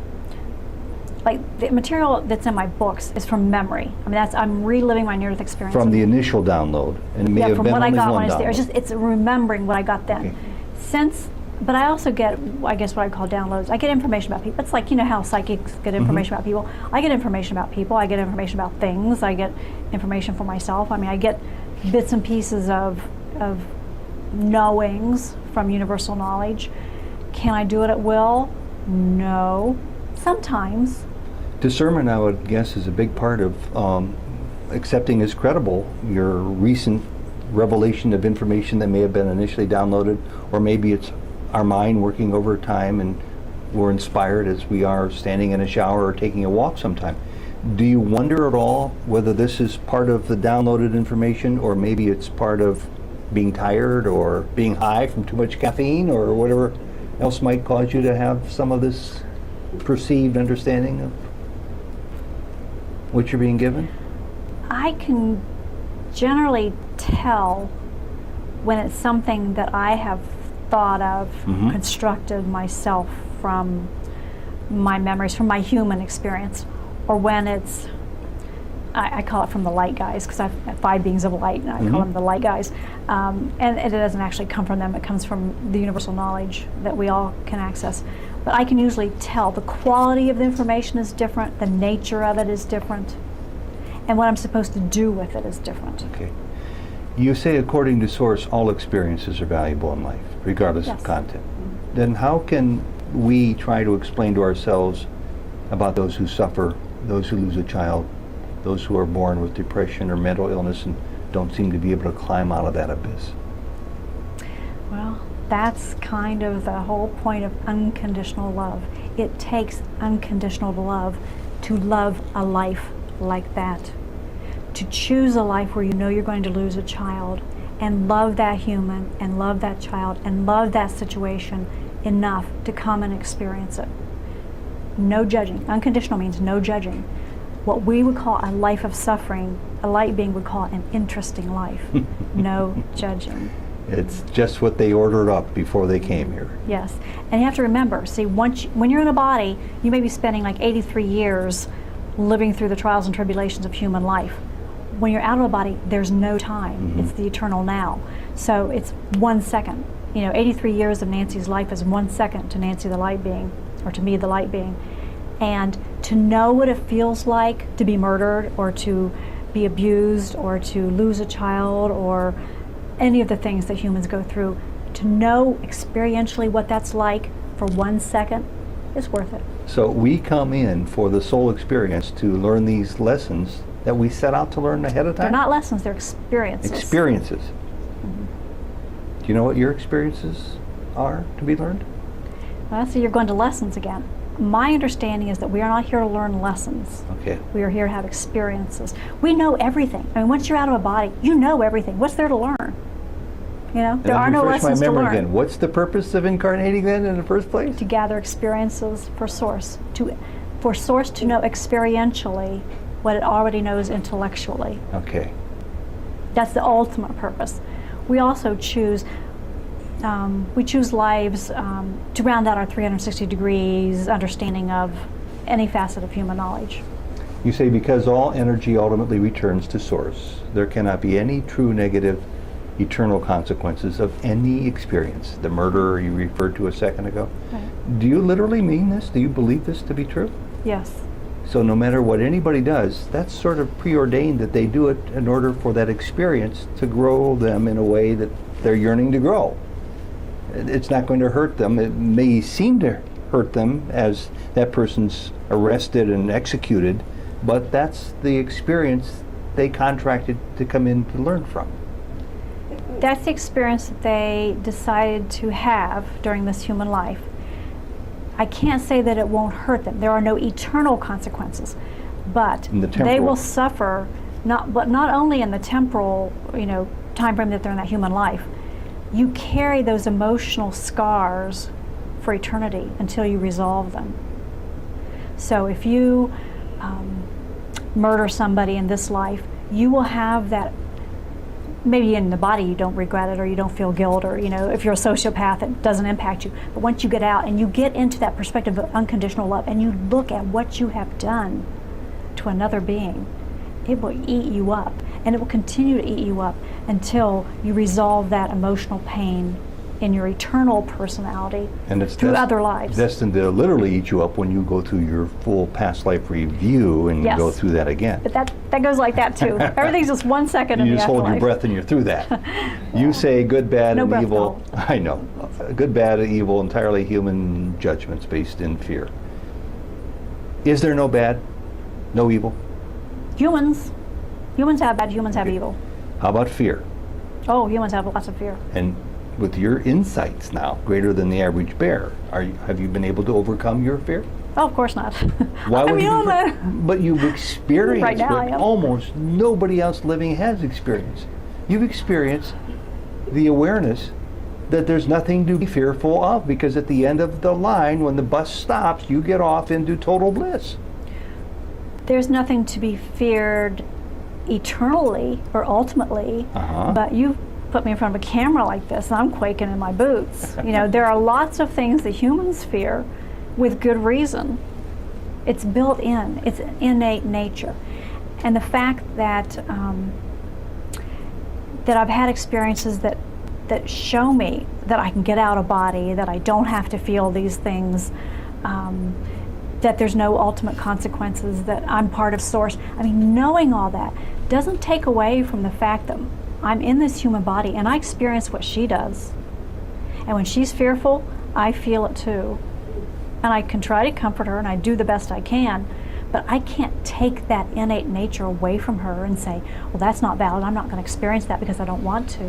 like, the material that's in my books is from memory. I mean, I'm reliving my near-death experience. From the initial download, and it may have from been what I only got one when I was download. there. It's remembering what I got then. Okay. But I also get, I guess, what I call downloads. I get information about people. It's like, you know how psychics get information about people. I get information about people. I get information about things. I get information for myself. I mean, I get bits and pieces of knowings from universal knowledge. Can I do it at will? No. Sometimes. Discernment, I would guess, is a big part of accepting as credible your recent revelation of information that may have been initially downloaded, or maybe it's our mind working over time and we're inspired as we are standing in a shower or taking a walk sometime. Do you wonder at all whether this is part of the downloaded information, or maybe it's part of being tired or being high from too much caffeine or whatever else might cause you to have some of this perceived understanding of what you're being given? I can generally tell when it's something that I have thought of, constructed myself from my memories, from my human experience, or when it's, I call it from the light guys, because I have 5 beings of light, and I call them the light guys. And it doesn't actually come from them, it comes from the universal knowledge that we all can access. But I can usually tell the quality of the information is different, the nature of it is different, and what I'm supposed to do with it is different. Okay. You say, according to source, all experiences are valuable in life, regardless of content. Then how can we try to explain to ourselves about those who suffer, those who lose a child, those who are born with depression or mental illness and don't seem to be able to climb out of that abyss? Well, that's kind of the whole point of unconditional love. It takes unconditional love to love a life like that. To choose a life where you know you're going to lose a child and love that human and love that child and love that situation enough to come and experience it. No judging. Unconditional means no judging. What we would call a life of suffering, a light being would call an interesting life. No judging. It's just what they ordered up before they came here. Yes. And you have to remember, see, when you're in a body, you may be spending like 83 years living through the trials and tribulations of human life. When you're out of a body, there's no time. It's the eternal now. So it's 1 second. You know, 83 years of Nancy's life is 1 second to Nancy the light being, or to me the light being. And to know what it feels like to be murdered, or to be abused, or to lose a child, or any of the things that humans go through, to know experientially what that's like for 1 second is worth it. So we come in for the soul experience to learn these lessons that we set out to learn ahead of time? They're not lessons, they're experiences. Experiences. Do you know what your experiences are to be learned? Well, so you're going to lessons again. My understanding is that we are not here to learn lessons. Okay. We are here to have experiences. We know everything. I mean, once you're out of a body, you know everything. What's there to learn? You know, there are no lessons to learn. Again. What's the purpose of incarnating then in the first place? To gather experiences for Source. For Source to know experientially what it already knows intellectually. Okay. That's the ultimate purpose. We also choose lives to round out our 360 degrees understanding of any facet of human knowledge. You say because all energy ultimately returns to Source, there cannot be any true negative eternal consequences of any experience. The murderer you referred to a second ago. Right. Do you literally mean this? Do you believe this to be true? Yes. So no matter what anybody does, that's sort of preordained that they do it in order for that experience to grow them in a way that they're yearning to grow. It's not going to hurt them. It may seem to hurt them as that person's arrested and executed, but that's the experience they contracted to come in to learn from. That's the experience that they decided to have during this human life. I can't say that it won't hurt them. There are no eternal consequences, but they will suffer, but not only in the temporal, time frame that they're in that human life. You carry those emotional scars for eternity until you resolve them. So if you murder somebody in this life, you will have that. Maybe in the body you don't regret it, or you don't feel guilt, or if you're a sociopath it doesn't impact you. But once you get out and you get into that perspective of unconditional love and you look at what you have done to another being, it will eat you up, and it will continue to eat you up until you resolve that emotional pain in your eternal personality and it's through other lives. Destined to literally eat you up when you go through your full past life review and go through that again. But that goes like that too. Everything's just 1 second in the afterlife. You just hold your breath and you're through that. You say good, bad, and evil. I know. Good, bad, and evil, entirely human judgments based in fear. Is there no bad? No evil? Humans have bad, humans have evil. How about fear? Oh, humans have lots of fear. And with your insights now, greater than the average bear, have you been able to overcome your fear? Oh, of course not. Why would you? But you've experienced right now, what almost nobody else living has experienced. You've experienced the awareness that there's nothing to be fearful of, because at the end of the line, when the bus stops, you get off into total bliss. There's nothing to be feared eternally or ultimately, but you've put me in front of a camera like this and I'm quaking in my boots. There are lots of things that humans fear with good reason. It's built in, it's innate nature. And the fact that that I've had experiences that show me that I can get out of body, that I don't have to feel these things, that there's no ultimate consequences, that I'm part of Source. Knowing all that doesn't take away from the fact that I'm in this human body and I experience what she does. And when she's fearful, I feel it too. And I can try to comfort her and I do the best I can, but I can't take that innate nature away from her and say, well, that's not valid, I'm not going to experience that because I don't want to.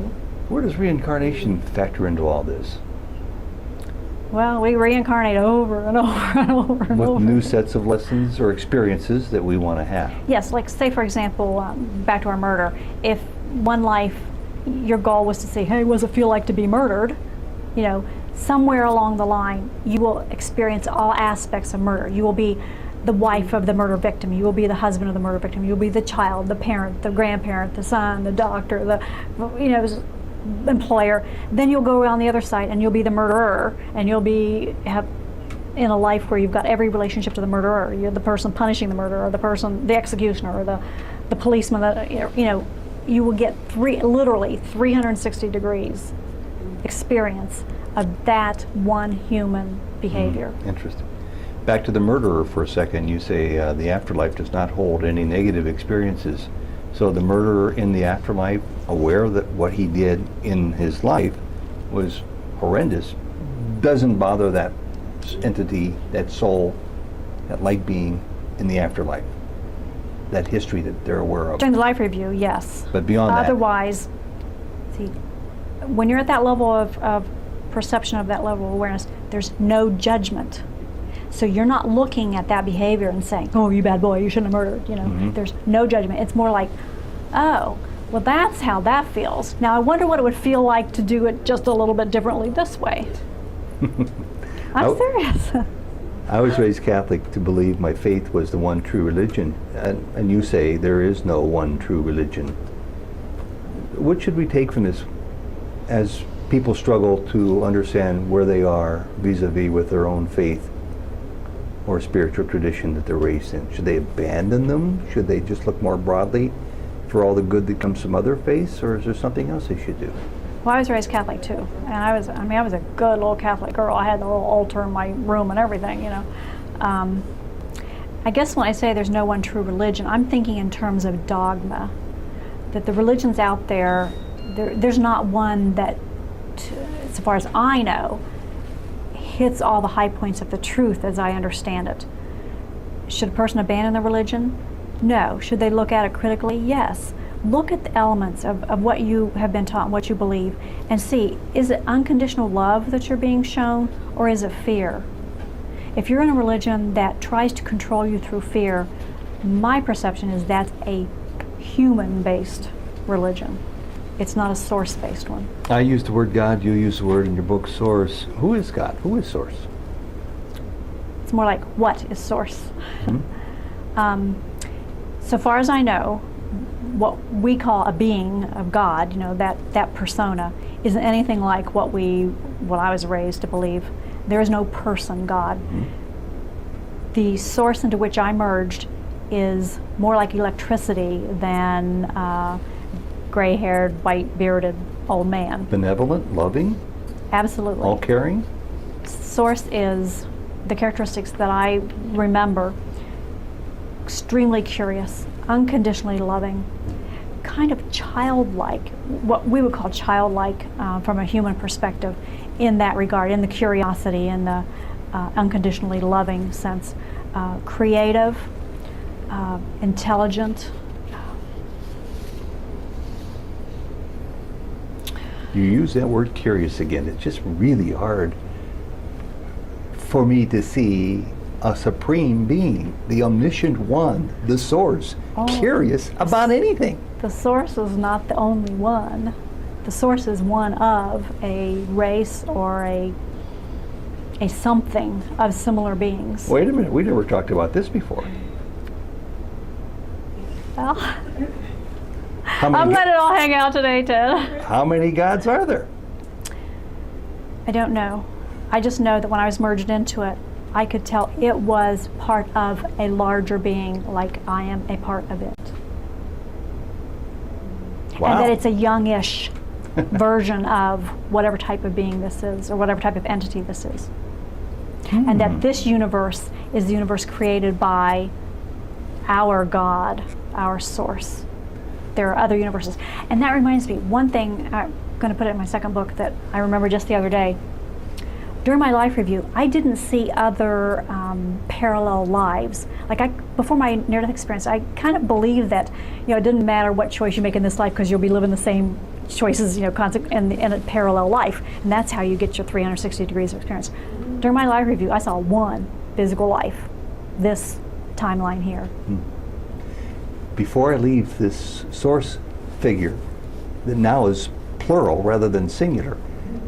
Where does reincarnation factor into all this? Well, we reincarnate over and over and over and over. With new sets of lessons or experiences that we want to have. Yes, like say for example, back to our murder. If one life, your goal was to say, hey, what does it feel like to be murdered? Somewhere along the line, you will experience all aspects of murder. You will be the wife of the murder victim. You will be the husband of the murder victim. You will be the child, the parent, the grandparent, the son, the doctor, the employer. Then you'll go around the other side and you'll be the murderer, and you'll have in a life where you've got every relationship to the murderer. You're the person punishing the murderer, the executioner, or the policeman. You will get literally 360 degrees experience of that one human behavior. Interesting. Back to the murderer for a second. You say the afterlife does not hold any negative experiences. So the murderer in the afterlife, aware that what he did in his life was horrendous, doesn't bother that entity, that soul, that light being in the afterlife. That history that they're aware of. During the life review, yes. But beyond that. Otherwise, see, when you're at that level of perception, of that level of awareness, there's no judgment. So you're not looking at that behavior and saying, oh, you bad boy, you shouldn't have murdered. There's no judgment. It's more like, oh, well, that's how that feels. Now I wonder what it would feel like to do it just a little bit differently this way. I'm serious. I was raised Catholic to believe my faith was the one true religion, and you say there is no one true religion. What should we take from this as people struggle to understand where they are vis-a-vis with their own faith or spiritual tradition that they're raised in? Should they abandon them? Should they just look more broadly for all the good that comes from other faiths, or is there something else they should do? Well, I was raised Catholic too, and I was a good little Catholic girl. I had the little altar in my room and everything, I guess when I say there's no one true religion, I'm thinking in terms of dogma. That the religions out there, there's not one that, as far as I know, hits all the high points of the truth as I understand it. Should a person abandon their religion? No. Should they look at it critically? Yes. Look at the elements of what you have been taught, what you believe, and see, is it unconditional love that you're being shown, or is it fear? If you're in a religion that tries to control you through fear, my perception is that's a human-based religion. It's not a source-based one. I use the word God, you use the word in your book source. Who is God? Who is source? It's more like, what is source? Hmm? So far as I know, what we call a being of God, that persona, isn't anything like what I was raised to believe. There is no person God. Hmm. The source into which I merged is more like electricity than gray-haired, white-bearded old man. Benevolent, loving, Absolutely. all-caring? Source is the characteristics that I remember. Extremely curious, unconditionally loving, kind of childlike, what we would call childlike from a human perspective in that regard, in the curiosity and the unconditionally loving sense. Creative, intelligent. You use that word curious again. It's just really hard for me to see a supreme being, the omniscient one, the source, curious about anything. The source is not the only one. The source is one of a race or a something of similar beings. Wait a minute, we never talked about this before. Well, How I'm many, letting it all hang out today, Ted. how many gods are there? I don't know. I just know that when I was merged into it, I could tell it was part of a larger being, like I am a part of it. Wow. And that it's a youngish version of whatever type of being this is, or whatever type of entity this is. And that this universe is the universe created by our God, our source. There are other universes. And that reminds me, one thing, I'm going to put it in my second book that I remember just the other day. During my life review, I didn't see other parallel lives. Before my near-death experience, I kind of believed that, it didn't matter what choice you make in this life because you'll be living the same choices, in a parallel life. And that's how you get your 360 degrees of experience. During my life review, I saw one physical life, this timeline here. Before I leave this source figure that now is plural rather than singular,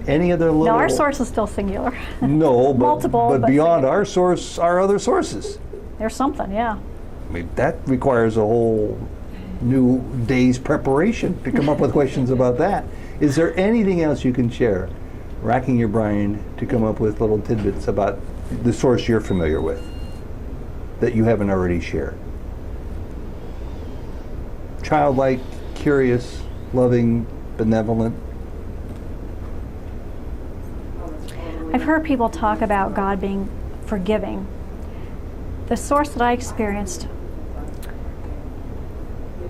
any other little... No, our source is still singular. No, but, Multiple, but but beyond singular. our source are other sources. There's something, yeah. I mean, that requires a whole new day's preparation to come up with questions about that. Is there anything else you can share, racking your brain to come up with little tidbits about the source you're familiar with that you haven't already shared? Childlike, curious, loving, benevolent. I've heard people talk about God being forgiving. The source that I experienced,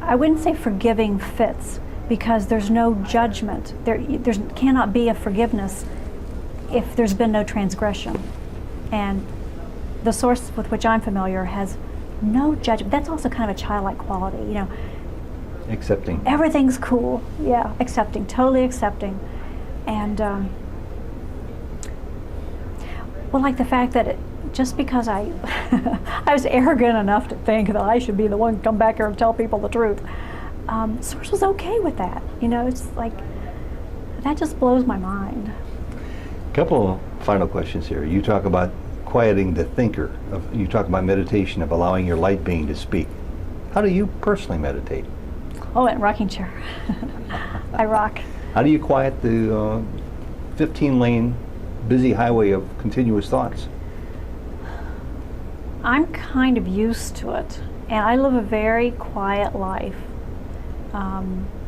I wouldn't say forgiving fits, because there's no judgment. There cannot be a forgiveness if there's been no transgression. And the source with which I'm familiar has no judgment. That's also kind of a childlike quality, Accepting. Everything's cool, yeah, accepting, totally accepting. And, like the fact that just because I was arrogant enough to think that I should be the one to come back here and tell people the truth, Source was okay with that. It's like, that just blows my mind. A couple of final questions here. You talk about quieting the thinker. You talk about meditation, of allowing your light being to speak. How do you personally meditate? Oh, in a rocking chair. I rock. How do you quiet the 15-lane busy highway of continuous thoughts? I'm kind of used to it, and I live a very quiet life.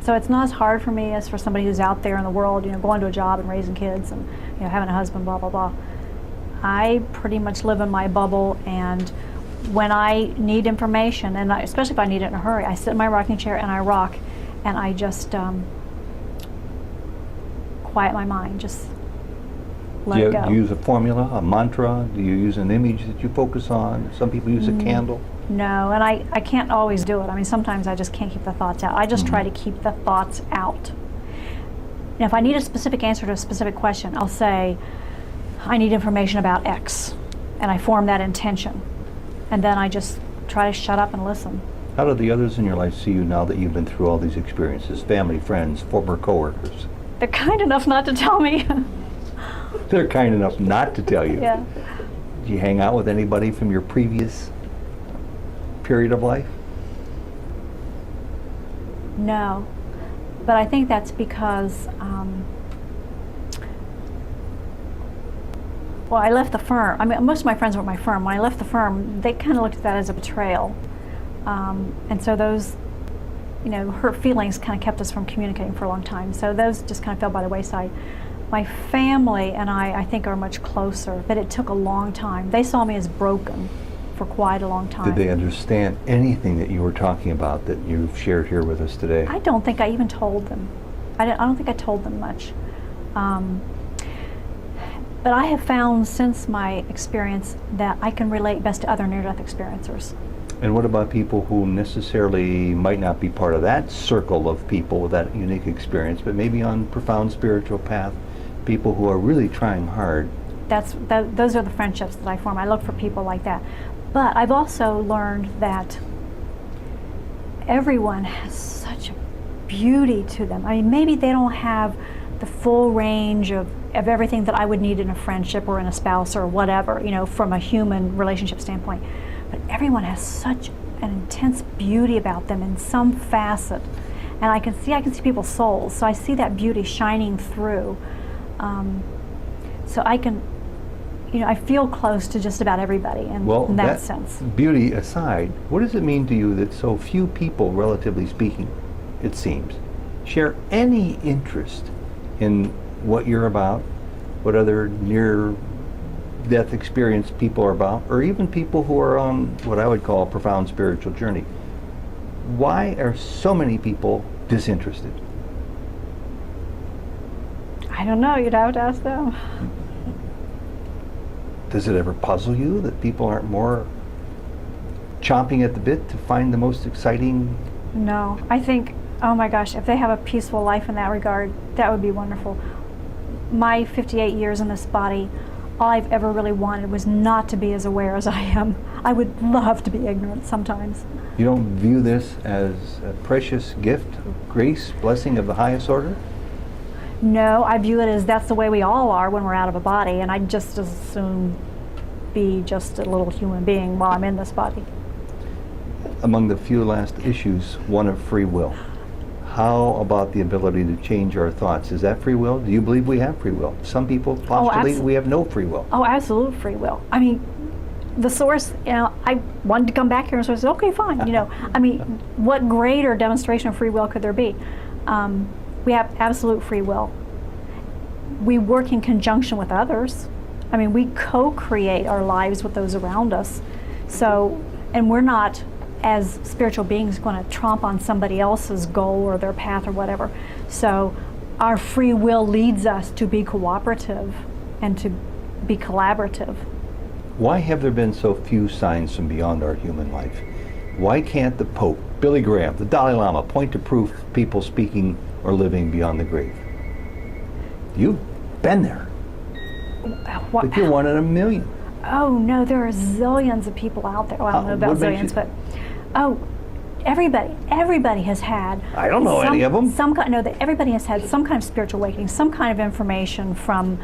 So it's not as hard for me as for somebody who's out there in the world, going to a job and raising kids and having a husband, blah, blah, blah. I pretty much live in my bubble, and when I need information, and especially if I need it in a hurry, I sit in my rocking chair and I rock, and I just quiet my mind, just let Do you, go. do you use a formula, a mantra? Do you use an image that you focus on? Some people use a candle. No, and I can't always do it. I mean, sometimes I just can't keep the thoughts out. I just try to keep the thoughts out. And if I need a specific answer to a specific question, I'll say, I need information about X, and I form that intention. And then I just try to shut up and listen. How do the others in your life see you now that you've been through all these experiences? Family, friends, former coworkers? They're kind enough not to tell me. They're kind enough not to tell you. Yeah. Do you hang out with anybody from your previous period of life? No, but I think that's because, well, I left the firm. I mean, most of my friends were at my firm. When I left the firm, they kind of looked at that as a betrayal. And so those, hurt feelings kind of kept us from communicating for a long time. So those just kind of fell by the wayside. My family and I think, are much closer, but it took a long time. They saw me as broken for quite a long time. Did they understand anything that you were talking about that you've shared here with us today? I don't think I even told them. I don't think I told them much. But I have found since my experience that I can relate best to other near-death experiencers. And what about people who necessarily might not be part of that circle of people with that unique experience, but maybe on profound spiritual path, people who are really trying hard? Those are the friendships that I form. I look for people like that. But I've also learned that everyone has such a beauty to them. I mean, maybe they don't have the full range of everything that I would need in a friendship or in a spouse or whatever, from a human relationship standpoint. But everyone has such an intense beauty about them in some facet. And I can see people's souls. So I see that beauty shining through. So I can, I feel close to just about everybody in that sense. Beauty aside, what does it mean to you that so few people, relatively speaking, it seems, share any interest in what you're about, what other near-death experience people are about, or even people who are on what I would call a profound spiritual journey? Why are so many people disinterested? I don't know. You'd have to ask them. Does it ever puzzle you that people aren't more chomping at the bit to find the most exciting? No. I think, oh my gosh, if they have a peaceful life in that regard, that would be wonderful. My 58 years in this body, all I've ever really wanted was not to be as aware as I am. I would love to be ignorant sometimes. You don't view this as a precious gift, grace, blessing of the highest order? No, I view it as that's the way we all are when we're out of a body, and I'd just as soon be just a little human being while I'm in this body. Among the few last issues, one of free will. How about the ability to change our thoughts? Is that free will? Do you believe we have free will? Some people postulate we have no free will. Oh, absolute free will. I mean, the source, I wanted to come back here and so I said, okay, fine. I mean, what greater demonstration of free will could there be? We have absolute free will. We work in conjunction with others. I mean, we co-create our lives with those around us. So, and we're not, as spiritual beings, going to tromp on somebody else's goal or their path or whatever. So our free will leads us to be cooperative and to be collaborative. Why have there been so few signs from beyond our human life? Why can't the Pope, Billy Graham, the Dalai Lama point to proof of people speaking or living beyond the grave? You've been there. But you're one in a million. Oh no, there are zillions of people out there. Well, I don't know about zillions, but everybody has had. I don't know any of them. That everybody has had some kind of spiritual awakening, some kind of information from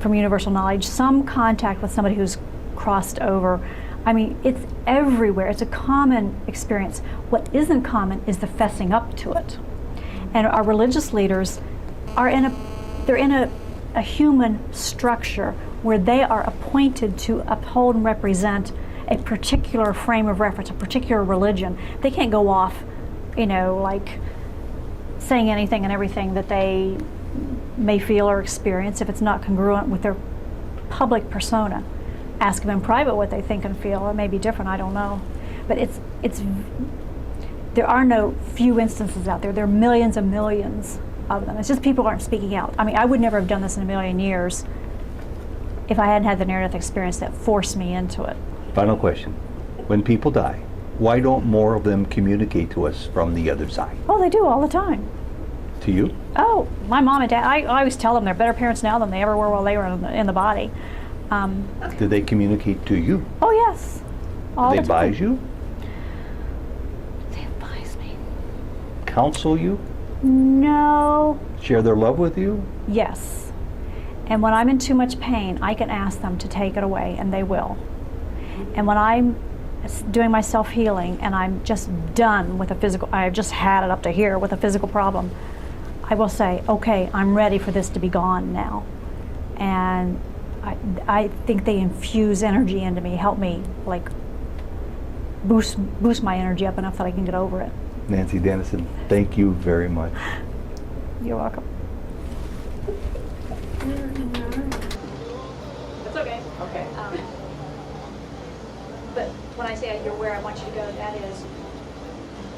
universal knowledge, some contact with somebody who's crossed over. I mean, it's everywhere. It's a common experience. What isn't common is the fessing up to it. And our religious leaders are in a human structure where they are appointed to uphold and represent a particular frame of reference, a particular religion. They can't go off, like saying anything and everything that they may feel or experience if it's not congruent with their public persona. Ask them in private what they think and feel. It may be different, I don't know. But there are no few instances out there. There are millions and millions of them. It's just people aren't speaking out. I mean, I would never have done this in a million years if I hadn't had the near-death experience that forced me into it. Final question. When people die, why don't more of them communicate to us from the other side? Oh, they do all the time. To you? Oh, my mom and dad, I always tell them they're better parents now than they ever were while they were in the body. Did they communicate to you? Oh, yes. All They the time. advise you? They advise me. Counsel you? No. Share their love with you? Yes. And when I'm in too much pain, I can ask them to take it away, and they will. And when I'm doing my self-healing and I'm just done with a physical, I've just had it up to here with a physical problem, I will say, okay, I'm ready for this to be gone now. And I think they infuse energy into me, help me like boost my energy up enough that I can get over it. Nancy Dennison, thank you very much. You're welcome. It's okay. Okay. But when I say you're where I want you to go, that is,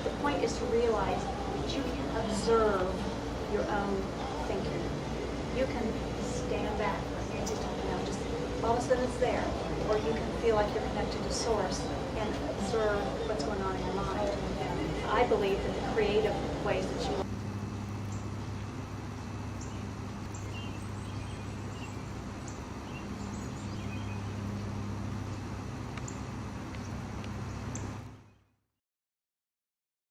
the point is to realize that you can observe your own thinking. You can stand back, like Nancy's talking about, just all of a sudden it's there. Or you can feel like you're connected to source and observe what's going on in your mind. I believe that the creative ways that you